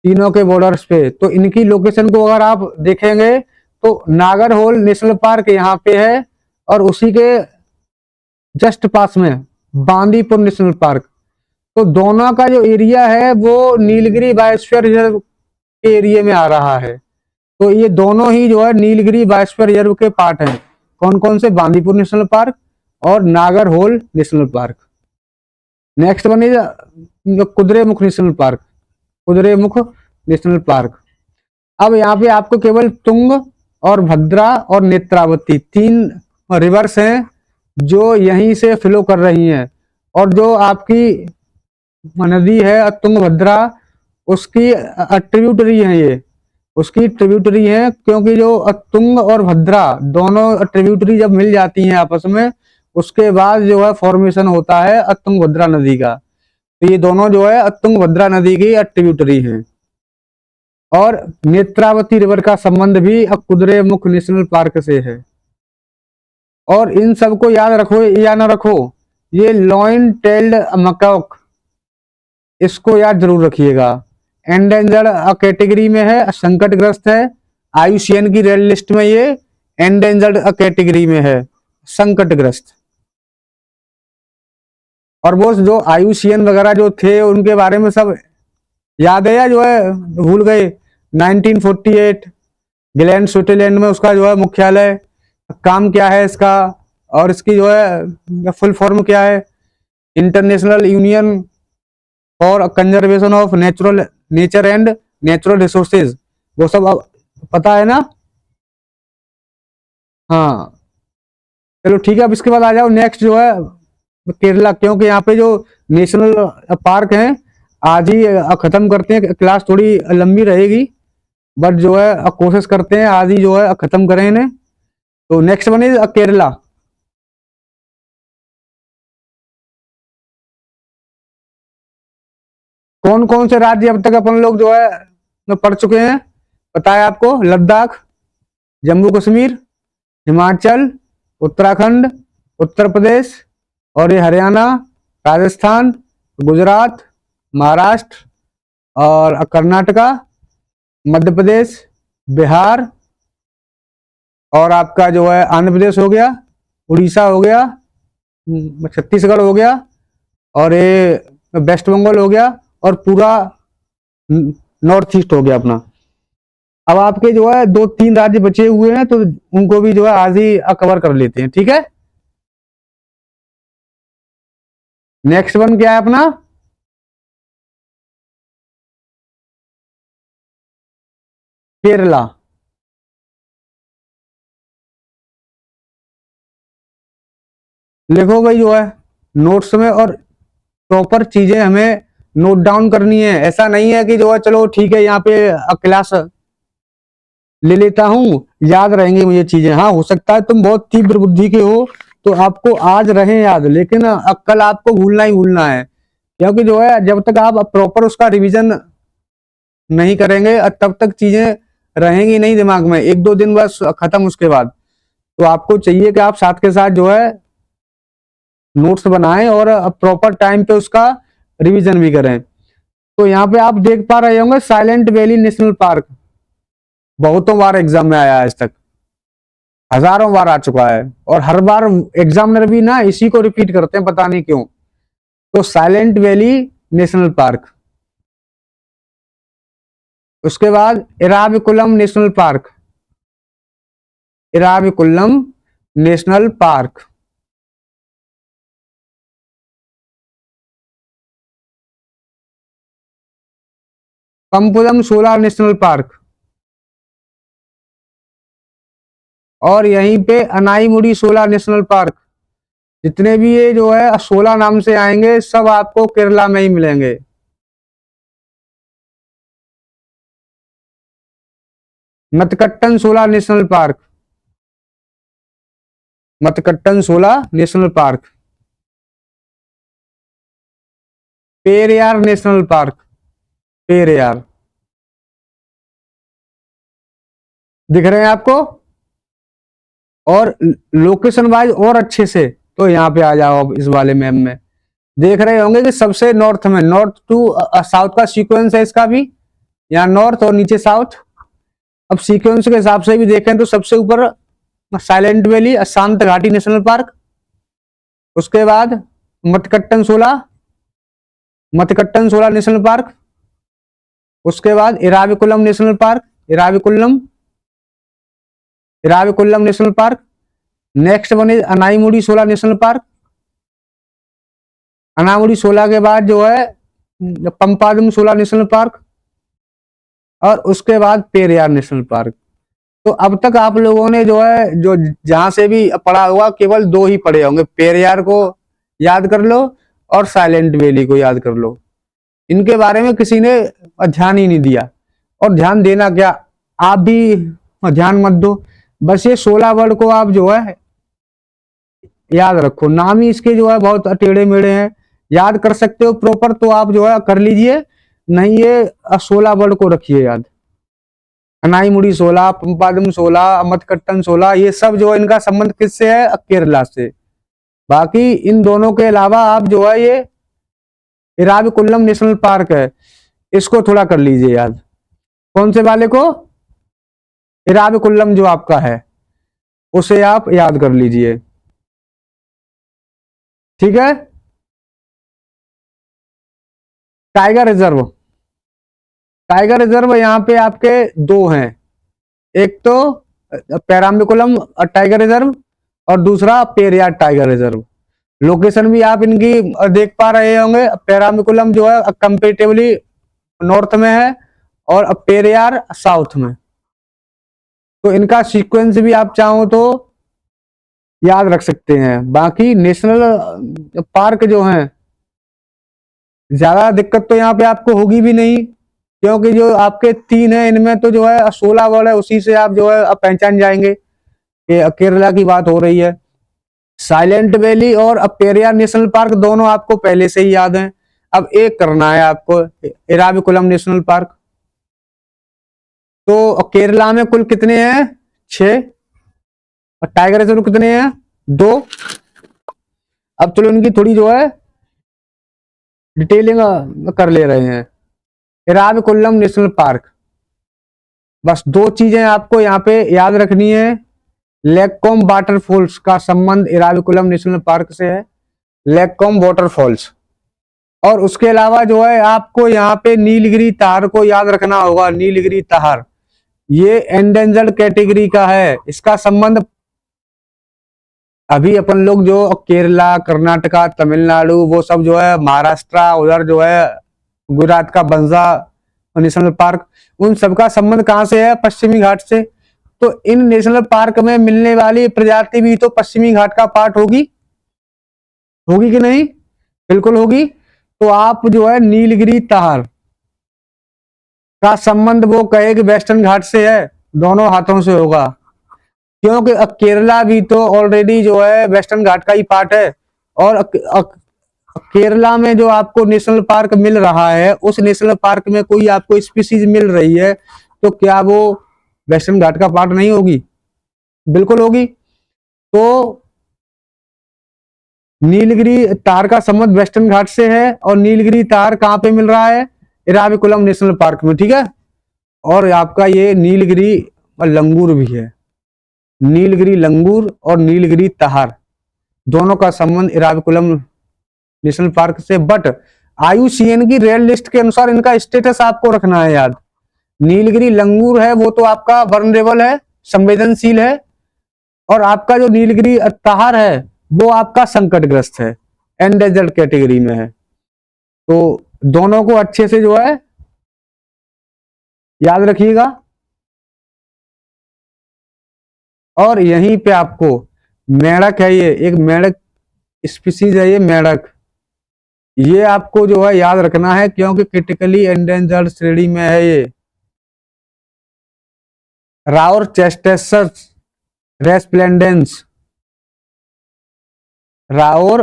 तीनों के बॉर्डर्स पे, तो इनकी लोकेशन को अगर आप देखेंगे तो नागरहोल नेशनल पार्क यहाँ पे है और उसी के जस्ट पास में बांदीपुर नेशनल पार्क। तो दोनों का जो एरिया है वो नीलगिरी बायोस्फीयर रिजर्व के एरिया में आ रहा है। तो ये दोनों ही जो है नीलगिरी बायोस्फीयर रिजर्व के पार्ट हैं। कौन कौन से? बांदीपुर नेशनल पार्क और Nagarhole national park. Next one is Kudremukh national park. Kudremukh national park. अब यहाँ पे आपको केवल तुंग और भद्रा और नेत्रावती तीन रिवर्स हैं जो यहीं से फ्लो कर रही हैं, और जो आपकी नदी है तुंगभद्रा उसकी ट्रिब्यूटरी है, ये उसकी ट्रिब्यूटरी है, क्योंकि जो तुंग और भद्रा दोनों ट्रिब्यूटरी जब मिल जाती हैं आपस में उसके बाद जो है फॉर्मेशन होता है तुंगभद्रा नदी का। तो ये दोनों जो है तुंगभद्रा नदी की ट्रिब्यूटरी हैं। और नेत्रावती रिवर का संबंध भी कुद्रेमुख नेशनल पार्क से है। और इन सबको याद रखो या ना रखो, ये लॉइन टेल्ड मकॉक, इसको याद जरूर रखिएगा। एंडेंजर्ड कैटेगरी में है, संकटग्रस्त है। आईयूसीएन की रेड लिस्ट में ये एंडेंजर्ड कैटेगरी में है, संकटग्रस्त। और वो जो आईयूसीएन वगैरह जो थे उनके बारे में सब याद है या जो है भूल गए? 1948 ग्लैंड स्विट्जरलैंड में उसका जो है मुख्यालय, काम क्या है इसका, और इसकी जो है फुल फॉर्म क्या है? International union for conservation of nature and natural resources, वो सब पता है ना? हाँ चलो ठीक है। अब इसके बाद आ जाओ नेक्स्ट जो है केरला, क्योंकि यहाँ पे जो नेशनल पार्क हैं आज ही खत्म करते हैं, क्लास थोड़ी लंबी रहेगी बट जो है कोशिश करते हैं आज ही जो है खत्म करें इन्हें। तो नेक्स्ट वन इज केरला। कौन कौन से राज्य अब तक अपन लोग जो है पढ़ चुके हैं पता है आपको? लद्दाख, जम्मू कश्मीर, हिमाचल, उत्तराखंड, उत्तर प्रदेश और ये हरियाणा, राजस्थान, गुजरात, महाराष्ट्र और कर्नाटका, मध्य प्रदेश, बिहार और आपका जो है आंध्र प्रदेश हो गया, उड़ीसा हो गया, छत्तीसगढ़ हो गया, और ये वेस्ट बंगाल हो गया, और पूरा नॉर्थ ईस्ट हो गया अपना। अब आपके जो है 2-3 राज्य बचे हुए हैं, तो उनको भी जो है आज ही कवर कर लेते हैं, ठीक है। नेक्स्ट वन क्या है अपना, केरला। लिखो भाई जो है नोट्स में, और प्रॉपर चीजें हमें नोट डाउन करनी है। ऐसा नहीं है कि जो है चलो ठीक है यहाँ पे क्लास ले लेता हूँ, याद रहेंगी मुझे चीजें। हाँ, हो सकता है तुम बहुत तीव्र बुद्धि के हो तो आपको आज रहे याद, लेकिन कल आपको भूलना ही भूलना है। क्योंकि जो है जब तक आप प्रॉपर उसका रिवीजन नहीं करेंगे तब तक चीजें रहेंगी नहीं दिमाग में, 1-2 दिन बस खत्म। उसके बाद तो आपको चाहिए कि आप साथ के साथ जो है नोट्स बनाएं और प्रॉपर टाइम पे उसका रिवीजन भी करें। तो यहाँ पे आप देख पा रहे होंगे साइलेंट वैली नेशनल पार्क, बहुतों बार एग्जाम में आया आज तक, हजारों बार आ चुका है, और हर बार एग्जामिनर भी ना इसी को रिपीट करते हैं, पता नहीं क्यों। तो साइलेंट वैली नेशनल पार्क, उसके बाद Eravikulam national park, Eravikulam national park, Pambadum Shola national park, और यहीं पे अनाईमुड़ी सोलार नेशनल पार्क। जितने भी ये जो है 16 नाम से आएंगे सब आपको केरला में ही मिलेंगे। Mathikettan Shola national park, Mathikettan Shola national park, Periyar national park, Periyar. दिख रहे हैं आपको? और लोकेशन वाइज और अच्छे से, तो यहाँ पे आ जाओ अब इस वाले मैप में। देख रहे होंगे कि सबसे नॉर्थ में, नॉर्थ टू साउथ का सीक्वेंस है इसका भी, यहाँ नॉर्थ और नीचे साउथ। अब सीक्वेंस के हिसाब से भी देखें तो सबसे ऊपर साइलेंट वैली शांत घाटी नेशनल पार्क, उसके बाद मतकट्टन सोला, मतकट्टन सोला नेशनल पार्क, उसके बाद Eravikulam national park, Eravikulam, Eravikulam national park. Next one is Anamudi सोला नेशनल पार्क, अनामुड़ी सोला के बाद जो है पंपादम सोला नेशनल पार्क, और उसके बाद पेरियार नेशनल पार्क। तो अब तक आप लोगों ने जो है जो जहां से भी पढ़ा हुआ केवल 2 ही पढ़े होंगे, पेरियार को याद कर लो और साइलेंट वैली को याद कर लो। इनके बारे में किसी ने ध्यान ही नहीं दिया, और ध्यान देना क्या, आप भी ध्यान मत दो। बस ये 16 वर्ड को आप जो है याद रखो। नाम ही इसके जो है बहुत टेढ़े मेढ़े हैं, याद कर सकते हो प्रॉपर तो आप जो है कर लीजिए, नहीं ये 16 वर्ड को रखिए याद। अनाईमुड़ी 16, पंपादम 16, मतकट्टन 16, ये सब जो है इनका संबंध किससे है, केरला से। बाकी इन दोनों के अलावा आप जो है ये इराविकुलम नेशनल पार्क है, इसको थोड़ा कर लीजिए याद। कौन से वाले को, इराविकुलम जो आपका है उसे आप याद कर लीजिए, ठीक है। टाइगर रिजर्व, टाइगर रिजर्व यहाँ पे आपके 2 हैं, एक तो पेराम्बिकुलम टाइगर रिजर्व और दूसरा पेरियार टाइगर रिजर्व। लोकेशन भी आप इनकी देख पा रहे होंगे, पेराम्बिकुलम जो है कंपेरेटिवली नॉर्थ में है और पेरियार साउथ में। तो इनका सीक्वेंस भी आप चाहो तो याद रख सकते हैं। बाकी नेशनल पार्क जो हैं ज्यादा दिक्कत तो यहाँ पे आपको होगी भी नहीं, क्योंकि जो आपके 3 है इनमें तो जो है 16 वर्ड है, उसी से आप जो है पहचान जाएंगे कि केरला की बात हो रही है। साइलेंट वैली और पेरियार नेशनल पार्क दोनों आपको पहले से ही याद हैं। अब एक करना है आपको, इराविकुलम नेशनल पार्क। तो केरला में कुल कितने हैं, 6, और टाइगर रिजर्व कितने हैं, 2। अब चलो इनकी थोड़ी जो है डिटेलिंग कर ले रहे हैं। इराविकुलम नेशनल पार्क, बस 2 चीजें आपको यहाँ पे याद रखनी है। लेककॉम वाटरफॉल्स का संबंध एराविकुलम नेशनल पार्क से है, लेककॉम वाटरफॉल्स। और उसके अलावा जो है आपको यहाँ पे नीलगिरी तार को याद रखना होगा। नीलगिरी तार ये एंडेंजर्ड कैटेगरी का है। इसका संबंध अभी अपन लोग जो केरला, कर्नाटका, तमिलनाडु, वो सब जो है महाराष्ट्र, उधर जो है गुजरात का बंजा नेशनल पार्क, उन सबका संबंध कहां से है? पश्चिमी घाट से। तो इन नेशनल पार्क में मिलने वाली प्रजाति भी तो पश्चिमी घाट का पार्ट होगी, होगी कि नहीं? बिल्कुल होगी। तो आप जो है नीलगिरी तार का संबंध वो कहे कि वेस्टर्न घाट से है, दोनों हाथों से होगा, क्योंकि केरला भी तो ऑलरेडी जो है वेस्टर्न घाट का ही पार्ट है। और केरला में जो आपको नेशनल पार्क मिल रहा है, उस नेशनल पार्क में कोई आपको स्पीसीज मिल रही है, तो क्या वो वेस्टर्न घाट का पार्ट नहीं होगी? बिल्कुल होगी। तो नीलगिरी तार का संबंध वेस्टर्न घाट से है, और नीलगिरी तार कहां पे मिल रहा है? एराविकुलम नेशनल पार्क में, ठीक है। और आपका ये नीलगिरी लंगूर भी है, नीलगिरी लंगूर और नीलगिरी तार दोनों का संबंध एराविकुलम नेशनल पार्क से। बट IUCN की रेड लिस्ट के अनुसार इनका स्टेटस आपको रखना है याद। नीलगिरी लंगूर है वो तो आपका वल्नरेबल है, संवेदनशील है, और आपका जो नीलगिरी तार है वो आपका संकटग्रस्त है, एंडेंजर्ड कैटेगरी में है। तो दोनों को अच्छे से जो है याद रखिएगा। और यहीं पे आपको मेढक है, ये एक मेढक स्पीसीज है, ये मेढक, ये आपको जो है याद रखना है, क्योंकि क्रिटिकली एंडेंजर्ड श्रेणी में है ये। राउर चेस्टेसस रेस्प्लेंडेंस, राउर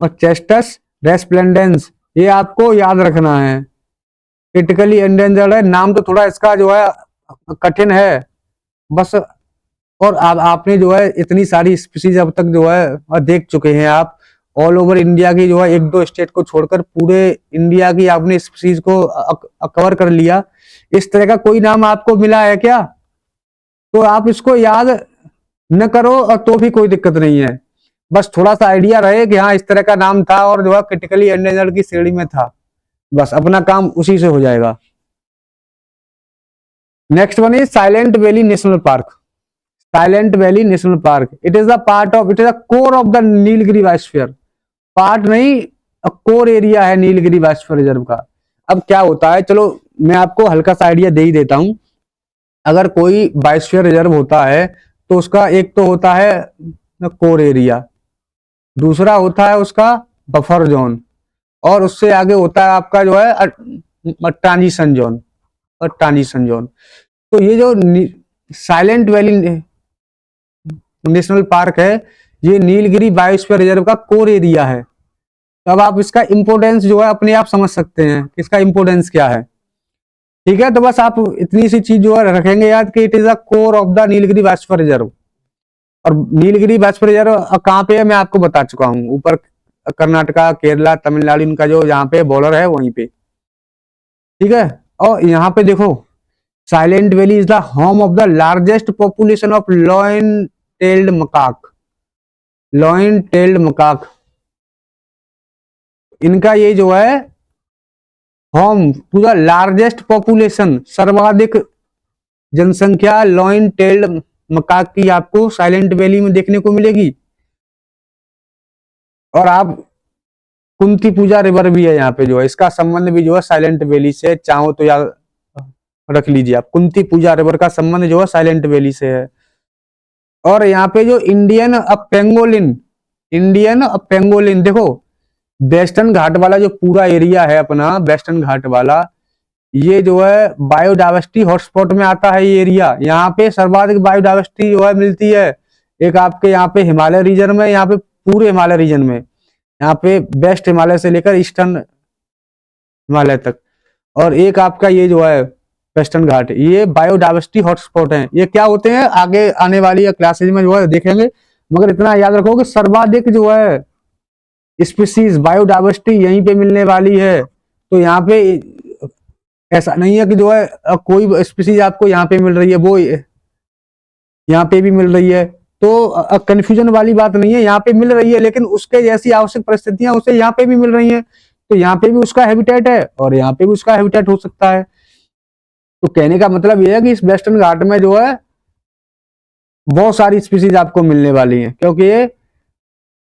और चेस्टस रेस्प्लेंडेंस, ये आपको याद रखना है। क्रिटिकली एंडेंजर्ड है, नाम तो थोड़ा इसका जो है कठिन है बस। और आपने जो है इतनी सारी स्पीसीज अब तक जो है देख चुके हैं आप, ऑल ओवर इंडिया की जो है, एक दो स्टेट को छोड़कर पूरे इंडिया की आपने स्पीसीज को कवर कर लिया। इस तरह का कोई नाम आपको मिला है क्या? तो आप इसको याद न करो और तो भी कोई दिक्कत नहीं है, बस थोड़ा सा आइडिया रहे कि हाँ इस तरह का नाम था और जो है क्रिटिकली एंडेंजर्ड की श्रेणी में था, बस अपना काम उसी से हो जाएगा। Next one is silent valley national park. Silent valley national park, it is the part of, it is the core of the Nilgiri biosphere. Part नहीं, कोर एरिया है नीलगिरी बायोस्फीयर रिजर्व का। अब क्या होता है, चलो मैं आपको हल्का सा आइडिया दे ही देता हूं। अगर कोई बायोस्फीयर रिजर्व होता है तो उसका एक तो होता है कोर एरिया, दूसरा होता है उसका बफर जोन, और उससे आगे होता है आपका जो है ट्रांजिशन जोन और ट्रांजिशन जोन। तो ये जो साइलेंट वैली नेशनल पार्क है, ये नीलगिरी बायोस्फीयर रिजर्व का कोर एरिया है। अब आप इसका इंपोर्टेंस जो है अपने आप समझ सकते हैं, इसका इंपोर्टेंस क्या है, ठीक है। तो बस आप इतनी सी चीज जो है रखेंगे याद कि it is the core of the Nilgiri biosphere reserve. और नीलगिरी बायोस्फीयर रिजर्व कहाँ पे है मैं आपको बता चुका हूँ, ऊपर कर्नाटका, केरला, तमिलनाडु, इनका जो यहाँ पे बॉर्डर है वहीं पे, ठीक है। और यहाँ पे देखो, Silent Valley is the home of the largest population of lion tailed macaque. Lion tailed macaque, इनका ये जो है home to the largest population, सर्वाधिक जनसंख्या लॉयन टेल्ड मकाक की आपको साइलेंट वैली में देखने को मिलेगी। और आप कुंती पूजा रिवर भी है यहाँ पे जो है, इसका संबंध भी जो है साइलेंट वैली से, चाहो तो याद रख लीजिए आप, कुंती पूजा रिवर का संबंध जो है साइलेंट वैली से है। और यहाँ पे जो इंडियन पेंगोलिन, इंडियन पेंगोलिन, देखो वेस्टर्न घाट वाला जो पूरा एरिया है अपना, वेस्टर्न घाट वाला, ये जो है बायोडाइवर्सिटी हॉटस्पॉट में आता है ये एरिया। यहाँ पे सर्वाधिक बायोडाइवर्सिटी जो है मिलती है। एक आपके यहाँ पे हिमालय रीजन में, यहाँ पे पूरे हिमालय रीजन में, यहाँ पे वेस्ट हिमालय से लेकर ईस्टर्न हिमालय तक, और एक आपका ये जो है वेस्टर्न घाट, ये बायोडाइवर्सिटी हॉटस्पॉट है। ये क्या होते हैं आगे आने वाली क्लासेज में जो है देखेंगे, मगर इतना याद रखो कि सर्वाधिक जो है स्पीसीज बायोडाइवर्सिटी यहीं पे मिलने वाली है। तो यहाँ पे ऐसा नहीं है कि जो है कोई स्पीसीज आपको यहाँ पे मिल रही है, वो यहाँ पे भी मिल रही है। तो कंफ्यूजन वाली बात नहीं है, यहाँ पे मिल रही है, लेकिन उसके जैसी आवश्यक परिस्थितियां उसे यहाँ पे भी मिल रही हैं, तो यहाँ पे भी उसका हैबिटेट है और यहाँ पे भी उसका हैबिटेट हो सकता है। तो कहने का मतलब यह है कि इस वेस्टर्न घाट में जो है बहुत सारी स्पीसीज आपको मिलने वाली हैं, क्योंकि ये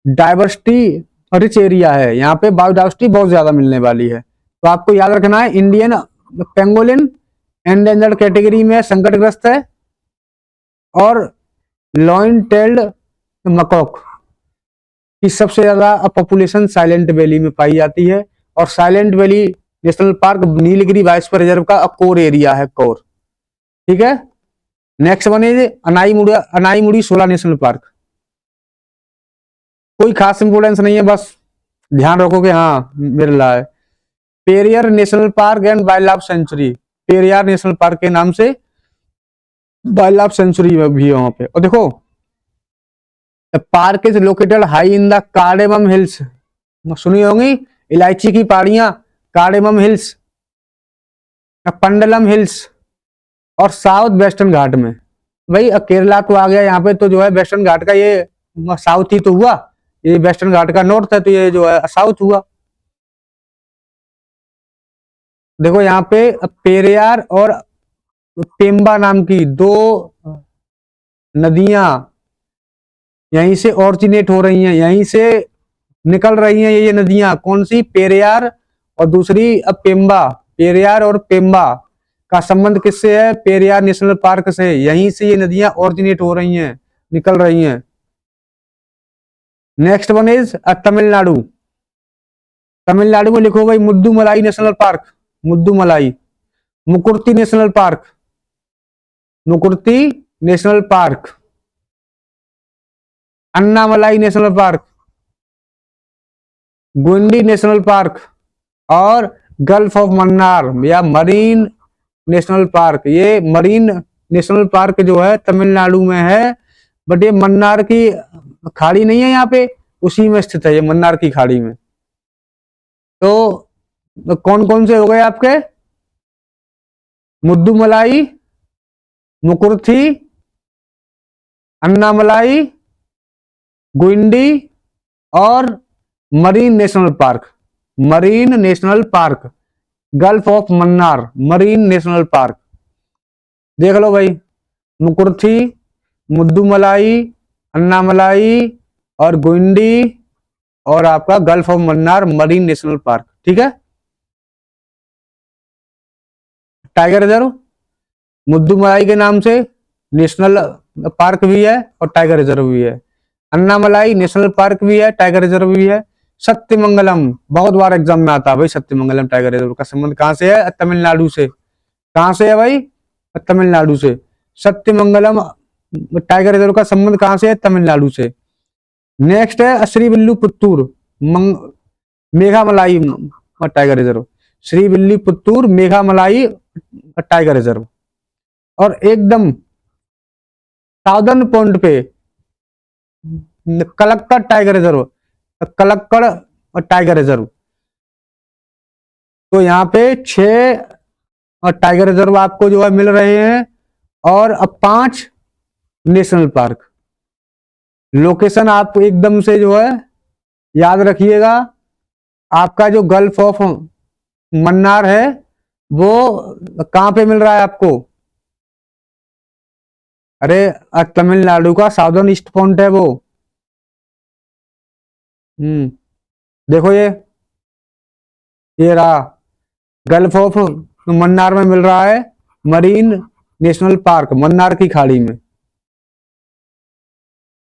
डाइवर्सिटी रिच एरिया है, यहाँ पे बायोडाइवर्सिटी बहुत ज्यादा मिलने वाली है। तो आपको याद रखना है, इंडियन पेंगोलिन एंडेंजर्ड कैटेगरी में संकटग्रस्त है, और लॉइन टेल्ड मकॉक की सबसे ज्यादा पॉपुलेशन साइलेंट वैली में पाई जाती है, और silent valley national park Nilgiri biosphere reserve का कोर एरिया है, कोर। ठीक है। Next one is Anamudi Shola national park. कोई खास इंपोर्टेंस नहीं है, बस ध्यान रखो कि हाँ मिल रहा है। Periyar national park and wild life century, Periyar national park के नाम से वाइल्ड लाइफ सेंचुरी भी है वहां पे। और देखो, park is located high in the cardamom hills, सुनी होंगी इलायची की पहाड़ियां, कार्डेमम हिल्स, पंडलम हिल्स और साउथ वेस्टर्न घाट में। भाई केरला तो आ गया यहाँ पे, तो जो है वेस्टर्न घाट का ये साउथ ही तो हुआ, ये वेस्टर्न घाट का नॉर्थ है, तो ये जो है साउथ हुआ। देखो यहाँ पे पेरियार और पेम्बा नाम की दो नदियां यहीं से ऑरिजिनेट हो रही हैं, यहीं से निकल रही हैं ये नदियां। कौन सी? पेरियार और दूसरी पेम्बा। पेरियार और पेम्बा का संबंध किससे है? पेरियार नेशनल पार्क से। यहीं से ये नदियां ऑरिजिनेट हो रही हैं, निकल रही हैं। Next one is Tamil Nadu. Tamil Nadu में लिखो भाई Mudumalai national park, Mudumalai. Mukurthi national park, Mukurthi national park. Annamalai national park, गुंडी नेशनल पार्क और गल्फ ऑफ मन्नार या मरीन नेशनल पार्क। ये मरीन नेशनल पार्क जो है तमिलनाडु में है, बट ये मन्नार की खाड़ी नहीं है यहाँ पे, उसी में स्थित है ये मन्नार की खाड़ी में। तो कौन कौन से हो गए आपके? मुद्दुमलाई, मुकुर्थी, अन्नामलाई, गुंडी और marine national park. Marine national park, gulf of Mannar marine national park. देख लो भाई, मुकुर्थी, मुद्दुमलाई, अन्नामलाई और गुंडी और आपका gulf of Mannar marine national park. ठीक है। टाइगर रिजर्व मुद्दुमलाई के नाम से नेशनल पार्क भी है और टाइगर रिजर्व भी है। अन्नामलाई नेशनल पार्क भी है, टाइगर रिजर्व भी है। सत्यमंगलम बहुत बार एग्जाम में आता है भाई, सत्यमंगलम टाइगर रिजर्व का संबंध कहां से है? तमिलनाडु से। कहां से है भाई? तमिलनाडु से। सत्यमंगलम टाइगर रिजर्व का संबंध कहां से है? तमिलनाडु से। नेक्स्ट है Srivilliputhur Megamalai tiger reserve, Srivilliputhur Megamalai tiger reserve. और एकदम साउदर्न पॉइंट पे Kalakkad tiger reserve, Kalakkad tiger reserve. तो यहाँ पे 6 टाइगर रिजर्व आपको जो है मिल रहे हैं, और अब 5 नेशनल पार्क। लोकेशन आप एकदम से जो है याद रखिएगा, आपका जो गल्फ ऑफ मन्नार है वो कहां पे मिल रहा है आपको? अरे तमिलनाडु का साउदर्न ईस्ट पॉइंट है वो। देखो ये रहा गल्फ ऑफ मन्नार में मिल रहा है, मरीन नेशनल पार्क मन्नार की खाड़ी में।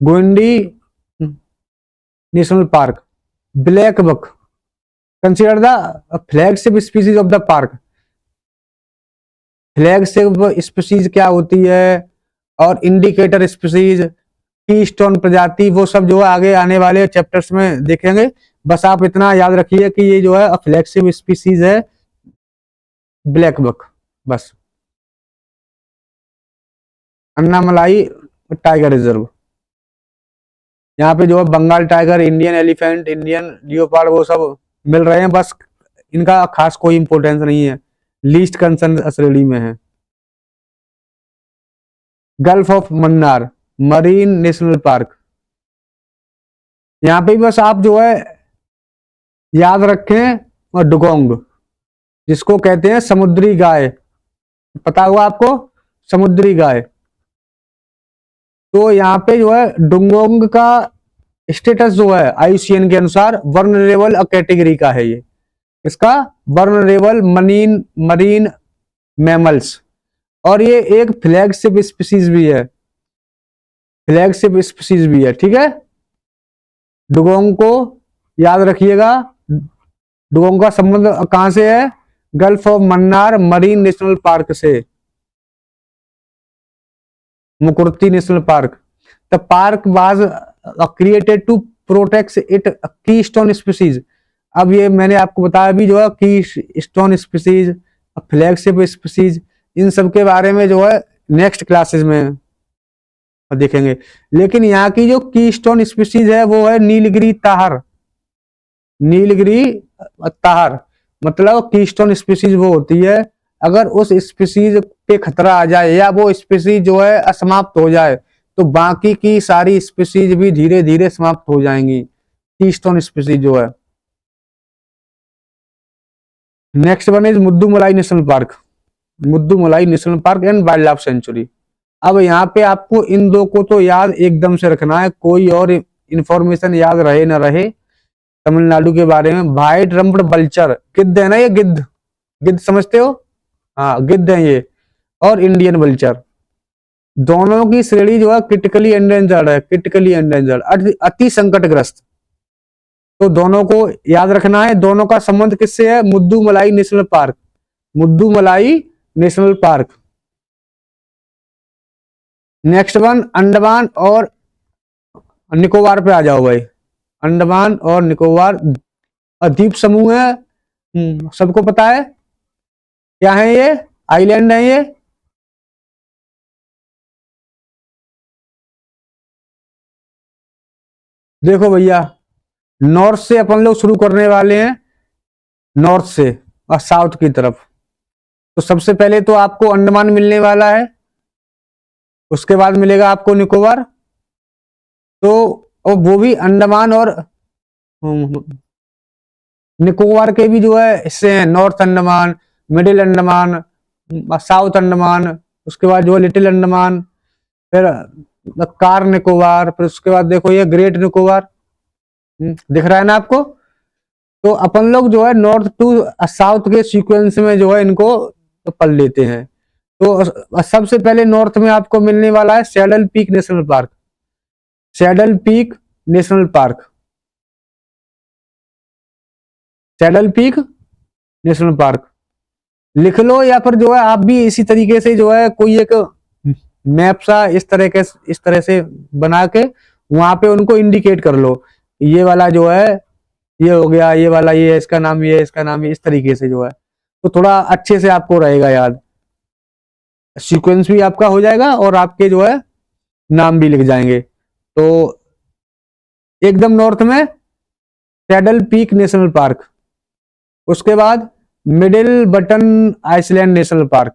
Guindy national park, black buck consider the flagship species of the park. Flagship species क्या होती है और इंडिकेटर स्पीसीज, कीस्टोन प्रजाति, वो सब जो है आगे आने वाले चैप्टर्स में देखेंगे। बस आप इतना याद रखिए कि ये जो है फ्लैगशिप स्पीसीज है ब्लैक बक, बस। अन्नामलाई टाइगर रिजर्व, यहाँ पे जो है Bengal tiger, Indian elephant, Indian leopard वो सब मिल रहे हैं, बस इनका खास कोई इंपोर्टेंस नहीं है, लीस्ट कंसर्न श्रेणी में है। Gulf of Mannar marine national park. यहाँ पे बस आप जो है याद रखें, और डुगोंग जिसको कहते हैं समुद्री गाय, पता हुआ आपको, समुद्री गाय। तो यहाँ पे जो है डुगोंग का स्टेटस जो है आईयूसीएन के अनुसार वर्नरेबल कैटेगरी का है। ये इसका वर्नरेबल मरीन मरीन मैमल्स, और ये एक फ्लैगशिप स्पीसीज भी है, फ्लैगशिप स्पीसीज भी है। ठीक है, डुगोंग को याद रखिएगा। डुगोंग का संबंध कहां से है? Gulf of Mannar marine national park से, Mukurthi national park. The park was created to protect it keystone species. अब ये मैंने आपको बताया भी जो है keystone species, flagship species, इन सब के बारे में जो है नेक्स्ट क्लासेस में देखेंगे। लेकिन यहाँ की जो की स्टोन स्पीसीज है वो है नीलगिरी ताहर। नीलगिरी ताहर मतलब की स्टोन स्पीसीज वो होती है अगर उस स्पीसीज पे खतरा आ जाए या वो स्पीसीज जो है असमाप्त हो जाए तो बाकी की सारी स्पीसीज भी धीरे धीरे समाप्त हो जाएंगी। की स्टोन स्पीसीज जो है। Next one is Mudumalai national park, Mudumalai national park and wild life century. अब यहाँ पे आपको इन दो को तो याद एकदम से रखना है, कोई और इंफॉर्मेशन याद रहे ना रहे तमिलनाडु के बारे में। व्हाइट रम्प्ड वल्चर, गिद्ध है ना ये, गिद्ध, गिद्ध समझते हो? हाँ गिद्ध है ये, और इंडियन वल्चर, दोनों की श्रेणी जो है क्रिटिकली एंडेंजर्ड है, क्रिटिकली एंडेंजर्ड, अति संकटग्रस्त। तो दोनों को याद रखना है। दोनों का संबंध किससे है? Mudumalai national park, Mudumalai national park. Next one Andaman और निकोबार पे आ जाओ भाई। अंडमान और निकोबार द्वीप समूह है, सबको पता है क्या है ये? आइलैंड है ये। देखो भैया, नॉर्थ से अपन लोग शुरू करने वाले हैं, नॉर्थ से और साउथ की तरफ। तो सबसे पहले तो आपको अंडमान मिलने वाला है, उसके बाद मिलेगा आपको निकोबार। तो और वो भी अंडमान और निकोबार के भी जो है हिस्से हैं, north Andaman, middle Andaman, south Andaman, उसके बाद जो है लिटिल अंडमान, फिर कार निकोबार, फिर उसके बाद देखो ये ग्रेट निकोबार। दिख रहा है ना आपको? तो अपन लोग जो है नॉर्थ टू साउथ के सीक्वेंस में जो है इनको पढ़ लेते हैं। तो सबसे पहले नॉर्थ में आपको मिलने वाला है saddle peak national park, saddle peak national park, saddle peak national park लिख लो, या फिर जो है आप भी इसी तरीके से जो है कोई एक मैप सा इस तरह से बना के वहां पे उनको इंडिकेट कर लो। ये वाला जो है ये हो गया, ये वाला ये है, इसका नाम ये है, इसका नाम ये, इस तरीके से जो है तो थोड़ा अच्छे से आपको रहेगा याद, सीक्वेंस भी आपका हो जाएगा और आपके जो है नाम भी लिख जाएंगे। तो एकदम नॉर्थ में सैडल पीक नेशनल पार्क, उसके बाद मिडिल बटन आइसलैंड नेशनल पार्क,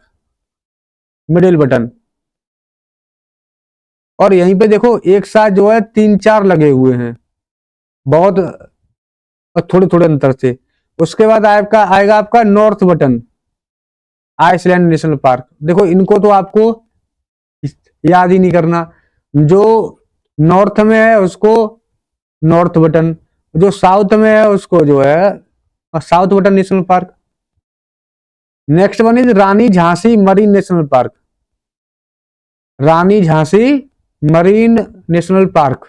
मिडिल बटन। और यहीं पे देखो एक साथ जो है 3-4 लगे हुए हैं बहुत थोड़े थोड़े अंतर से। उसके बाद आएगा आपका नॉर्थ बटन आइसलैंड नेशनल पार्क। देखो इनको तो आपको याद ही नहीं करना, जो नॉर्थ में है उसको नॉर्थ बटन, जो साउथ में है उसको जो है south button national park. Next one is Rani Jhansi marine national park, Rani Jhansi marine national park.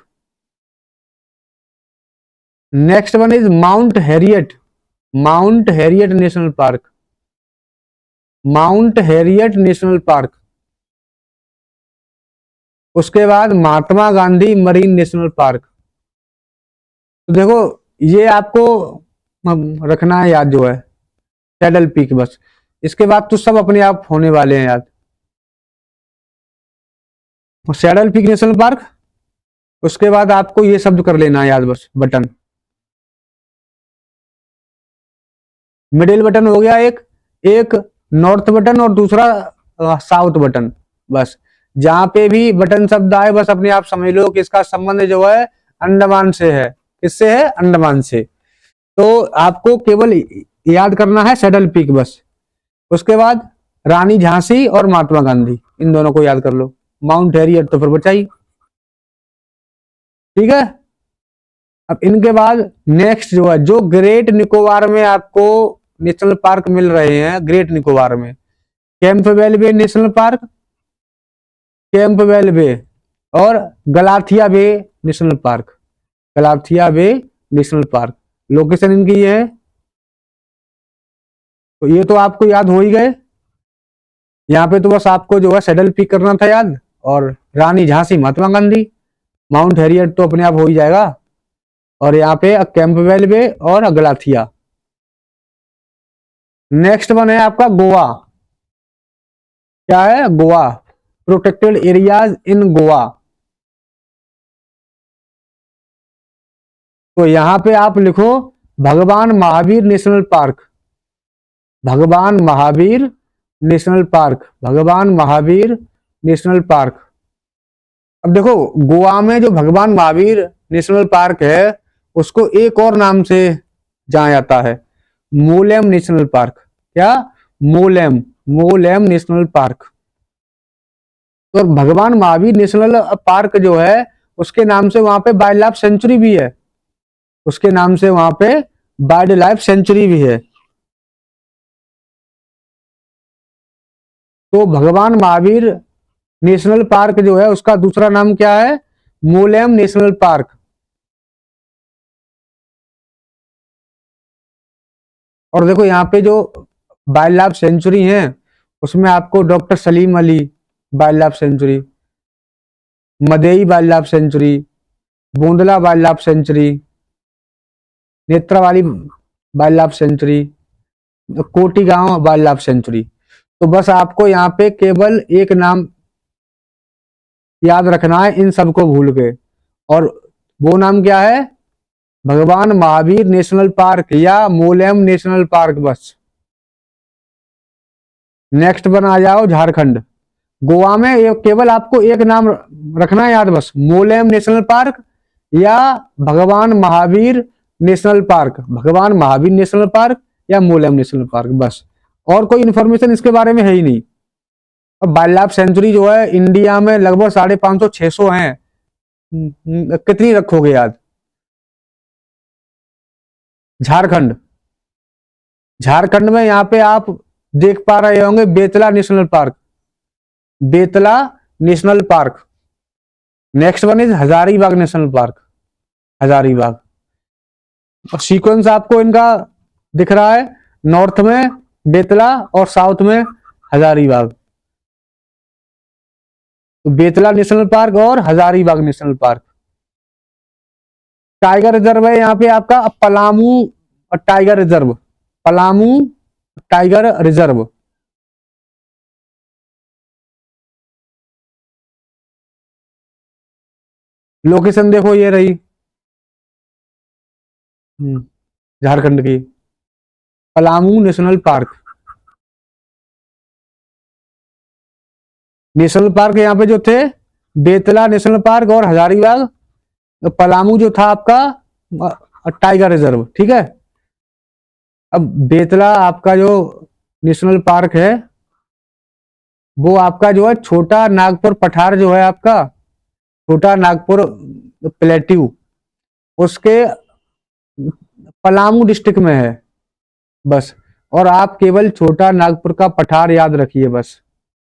Next one is mount Harriet, mount Harriet national park, mount Harriet national park. उसके बाद Mahatma Gandhi marine national park. तो देखो ये आपको रखना है याद जो है सैडल पीक, बस इसके बाद तो सब अपने आप होने वाले हैं याद। सैडल पीक नेशनल पार्क, उसके बाद आपको ये शब्द कर लेना है याद बस, बटन। मिडिल बटन हो गया एक, एक नॉर्थ बटन और दूसरा साउथ बटन, बस जहां पे भी बटन शब्द आए बस अपने आप समझ लो कि इसका संबंध जो है अंडमान से है। किससे है? अंडमान से। तो आपको केवल याद करना है सैडल पीक बस। उसके बाद रानी झांसी और महात्मा गांधी, इन दोनों को याद कर लो। माउंट हैरियट तो फिर बचाई। ठीक है। अब इनके बाद नेक्स्ट जो है, जो ग्रेट निकोबार में आपको नेशनल पार्क मिल रहे हैं, ग्रेट निकोबार में कैंपबेल बे नेशनल पार्क, कैंपबेल बे और गलाथिया बे नेशनल पार्क, गलाथिया बे नेशनल पार्क। लोकेशन इनकी ये है। तो ये तो आपको याद हो ही गए। यहाँ पे तो बस आपको जो है सैडल पिक करना था याद, और रानी झांसी महात्मा गांधी, माउंट हैरियट तो अपने आप हो ही जाएगा, और यहाँ पे कैंपबेल बे और गलाथिया। नेक्स्ट वन है आपका गोवा। क्या है? Goa, protected areas in Goa. तो यहां पे आप लिखो भगवान महावीर नेशनल पार्क, भगवान महावीर नेशनल पार्क, भगवान महावीर नेशनल पार्क। अब देखो गोवा में जो भगवान महावीर नेशनल पार्क है उसको एक और नाम से जाना जाता है, मोलेम नेशनल पार्क। क्या? Mollem, Mollem national park. तो भगवान महावीर नेशनल पार्क जो है उसके नाम से वहां पे वाइल्ड लाइफ सेंचुरी भी है, उसके नाम से वहां पे वाइल्ड लाइफ सेंचुरी भी है। तो भगवान महावीर नेशनल पार्क जो है उसका दूसरा नाम क्या है? Mollem national park. और देखो यहाँ पे जो वाइल्ड लाइफ सेंचुरी है उसमें आपको doctor Salim Ali wild life sanctuary, Mhadei wild life sanctuary, Bondla wild life sanctuary, Netravali wild life sanctuary, Cotigao wild life century. तो बस आपको यहाँ पे केवल एक नाम याद रखना है इन सबको भूल के, और वो नाम क्या है? भगवान महावीर नेशनल पार्क या मोलेम नेशनल पार्क बस। नेक्स्ट बना जाओ झारखंड। गोवा में केवल आपको एक नाम रखना है याद बस, मोलेम नेशनल पार्क या भगवान महावीर नेशनल पार्क, भगवान महावीर नेशनल पार्क या मोलेम नेशनल पार्क बस। और कोई इंफॉर्मेशन इसके बारे में है ही नहीं। और वाइल्ड लाइफ सेंचुरी जो है इंडिया में लगभग 550-600 हैं। कितनी रखोगे याद? झारखंड, झारखंड में यहाँ पे आप देख पा रहे होंगे Betla national park, Betla national park. Next one is Hazaribagh national park, Hazaribagh. और सीक्वेंस आपको इनका दिख रहा है, नॉर्थ में बेतला और साउथ में हजारीबाग। तो बेतला नेशनल पार्क और Hazaribagh national park. Tiger reserve है यहाँ पे आपका Palamu tiger reserve, Palamu tiger reserve. Location देखो ये रही झारखंड की, Palamu national park. National park यहाँ पे जो थे बेतला नेशनल पार्क और हजारीबाग, पलामू जो था आपका टाइगर रिजर्व। ठीक है। अब बेतला आपका जो नेशनल पार्क है वो आपका जो है छोटा नागपुर पठार जो है आपका, छोटा नागपुर प्लेट्यू, उसके पलामू डिस्ट्रिक्ट में है बस। और आप केवल छोटा नागपुर का पठार याद रखिए बस,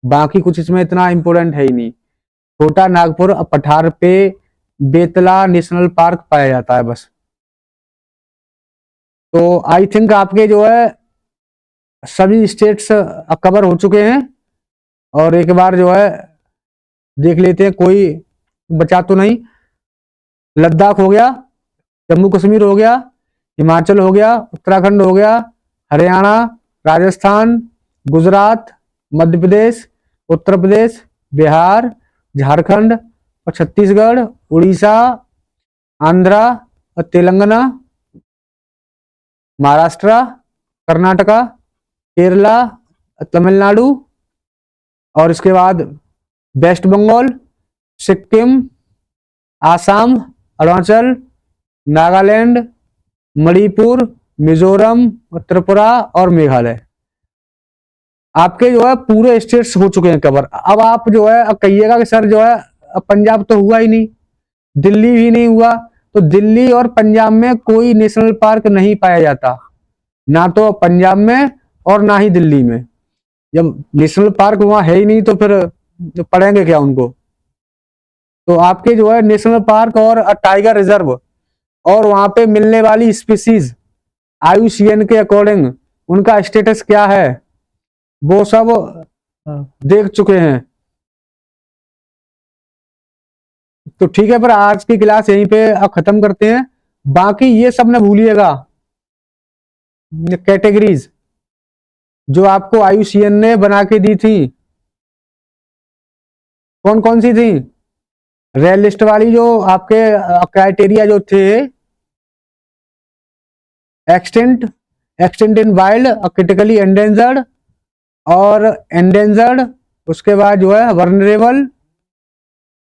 बाकी कुछ इसमें इतना इंपॉर्टेंट है ही नहीं। छोटा नागपुर पठार पे बेतला नेशनल पार्क पाया जाता है बस। तो आई थिंक आपके जो है सभी स्टेट्स कवर हो चुके हैं। और एक बार जो है देख लेते हैं कोई बचा तो नहीं। लद्दाख हो गया, जम्मू कश्मीर हो गया, हिमाचल हो गया, उत्तराखंड हो गया, हरियाणा, राजस्थान, गुजरात, मध्य प्रदेश, उत्तर प्रदेश, बिहार, झारखंड और छत्तीसगढ़, उड़ीसा, आंध्रा और तेलंगाना, महाराष्ट्र, कर्नाटका, केरला, तमिलनाडु, और इसके बाद वेस्ट बंगाल, सिक्किम, आसाम, अरुणाचल, नागालैंड, मणिपुर, मिजोरम, त्रिपुरा और मेघालय। आपके जो है पूरे स्टेट्स हो चुके हैं कवर। अब आप जो है अब कहिएगा कि सर जो है अब पंजाब तो हुआ ही नहीं, दिल्ली भी नहीं हुआ, तो दिल्ली और पंजाब में कोई नेशनल पार्क नहीं पाया जाता, ना तो पंजाब में और ना ही दिल्ली में। जब नेशनल पार्क वहां है ही नहीं तो फिर पढ़ेंगे क्या उनको। तो आपके जो है नेशनल पार्क और टाइगर रिजर्व और वहां पे मिलने वाली स्पीसीज IUCN के अकॉर्डिंग उनका स्टेटस क्या है वो सब देख चुके हैं। तो ठीक है, पर आज की क्लास यहीं पे अब खत्म करते हैं। बाकी ये सब ना भूलिएगा, कैटेगरीज जो आपको IUCN ने बना के दी थी, कौन कौन सी थी। रेड लिस्ट वाली जो आपके क्राइटेरिया जो थे, एक्सटेंट, एक्सटेंट इन वाइल्ड, क्रिटिकली एंडेंजर्ड और एंडेंजर्ड, उसके बाद जो है vulnerable,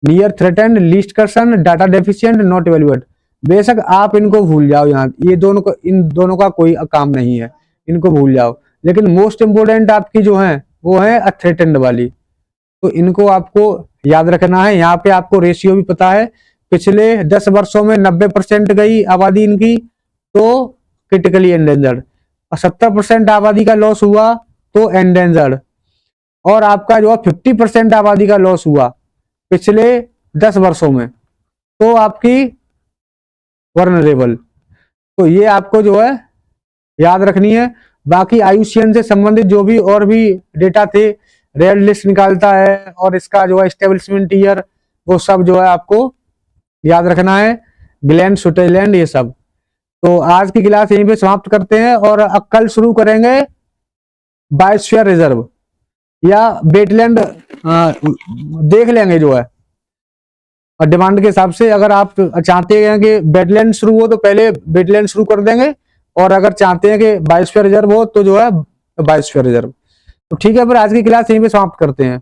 near threatened, least Karsan, data deficient, not evaluate. बेशक आप इनको भूल जाओ, यहाँ ये दोनों को, इन दोनों का कोई काम नहीं है, इनको भूल जाओ। लेकिन मोस्ट इंपोर्टेंट आपकी जो है वो है थ्रेटेंड वाली, तो इनको आपको याद रखना है। यहाँ पे आपको रेशियो भी पता है, पिछले 10 वर्षों में 90% गई आबादी इनकी तो क्रिटिकली एंडेंजर्ड, और 70% आबादी का लॉस हुआ तो एंडेंजर्ड, और आपका जो है 50% आबादी का लॉस हुआ पिछले 10 वर्षों में तो आपकी वर्नरेबल। तो ये आपको जो है याद रखनी है। बाकी IUCN से संबंधित जो भी और भी डेटा थे, रेड लिस्ट निकालता है और इसका जो है एस्टेब्लिशमेंट ईयर, वो सब जो है आपको याद रखना है, ग्लेन स्विट्जरलैंड, ये सब। तो आज की क्लास यहीं पे समाप्त करते हैं और अब कल शुरू करेंगे बायोस्फीयर रिजर्व या वेटलैंड, देख लेंगे जो है और डिमांड के हिसाब से। अगर आप चाहते हैं कि वेटलैंड शुरू हो तो पहले वेटलैंड शुरू कर देंगे, और अगर चाहते हैं कि बायोस्फीयर रिजर्व हो तो जो है बायोस्फीयर रिजर्व। तो ठीक है, फिर आज की क्लास यहीं पे समाप्त करते हैं।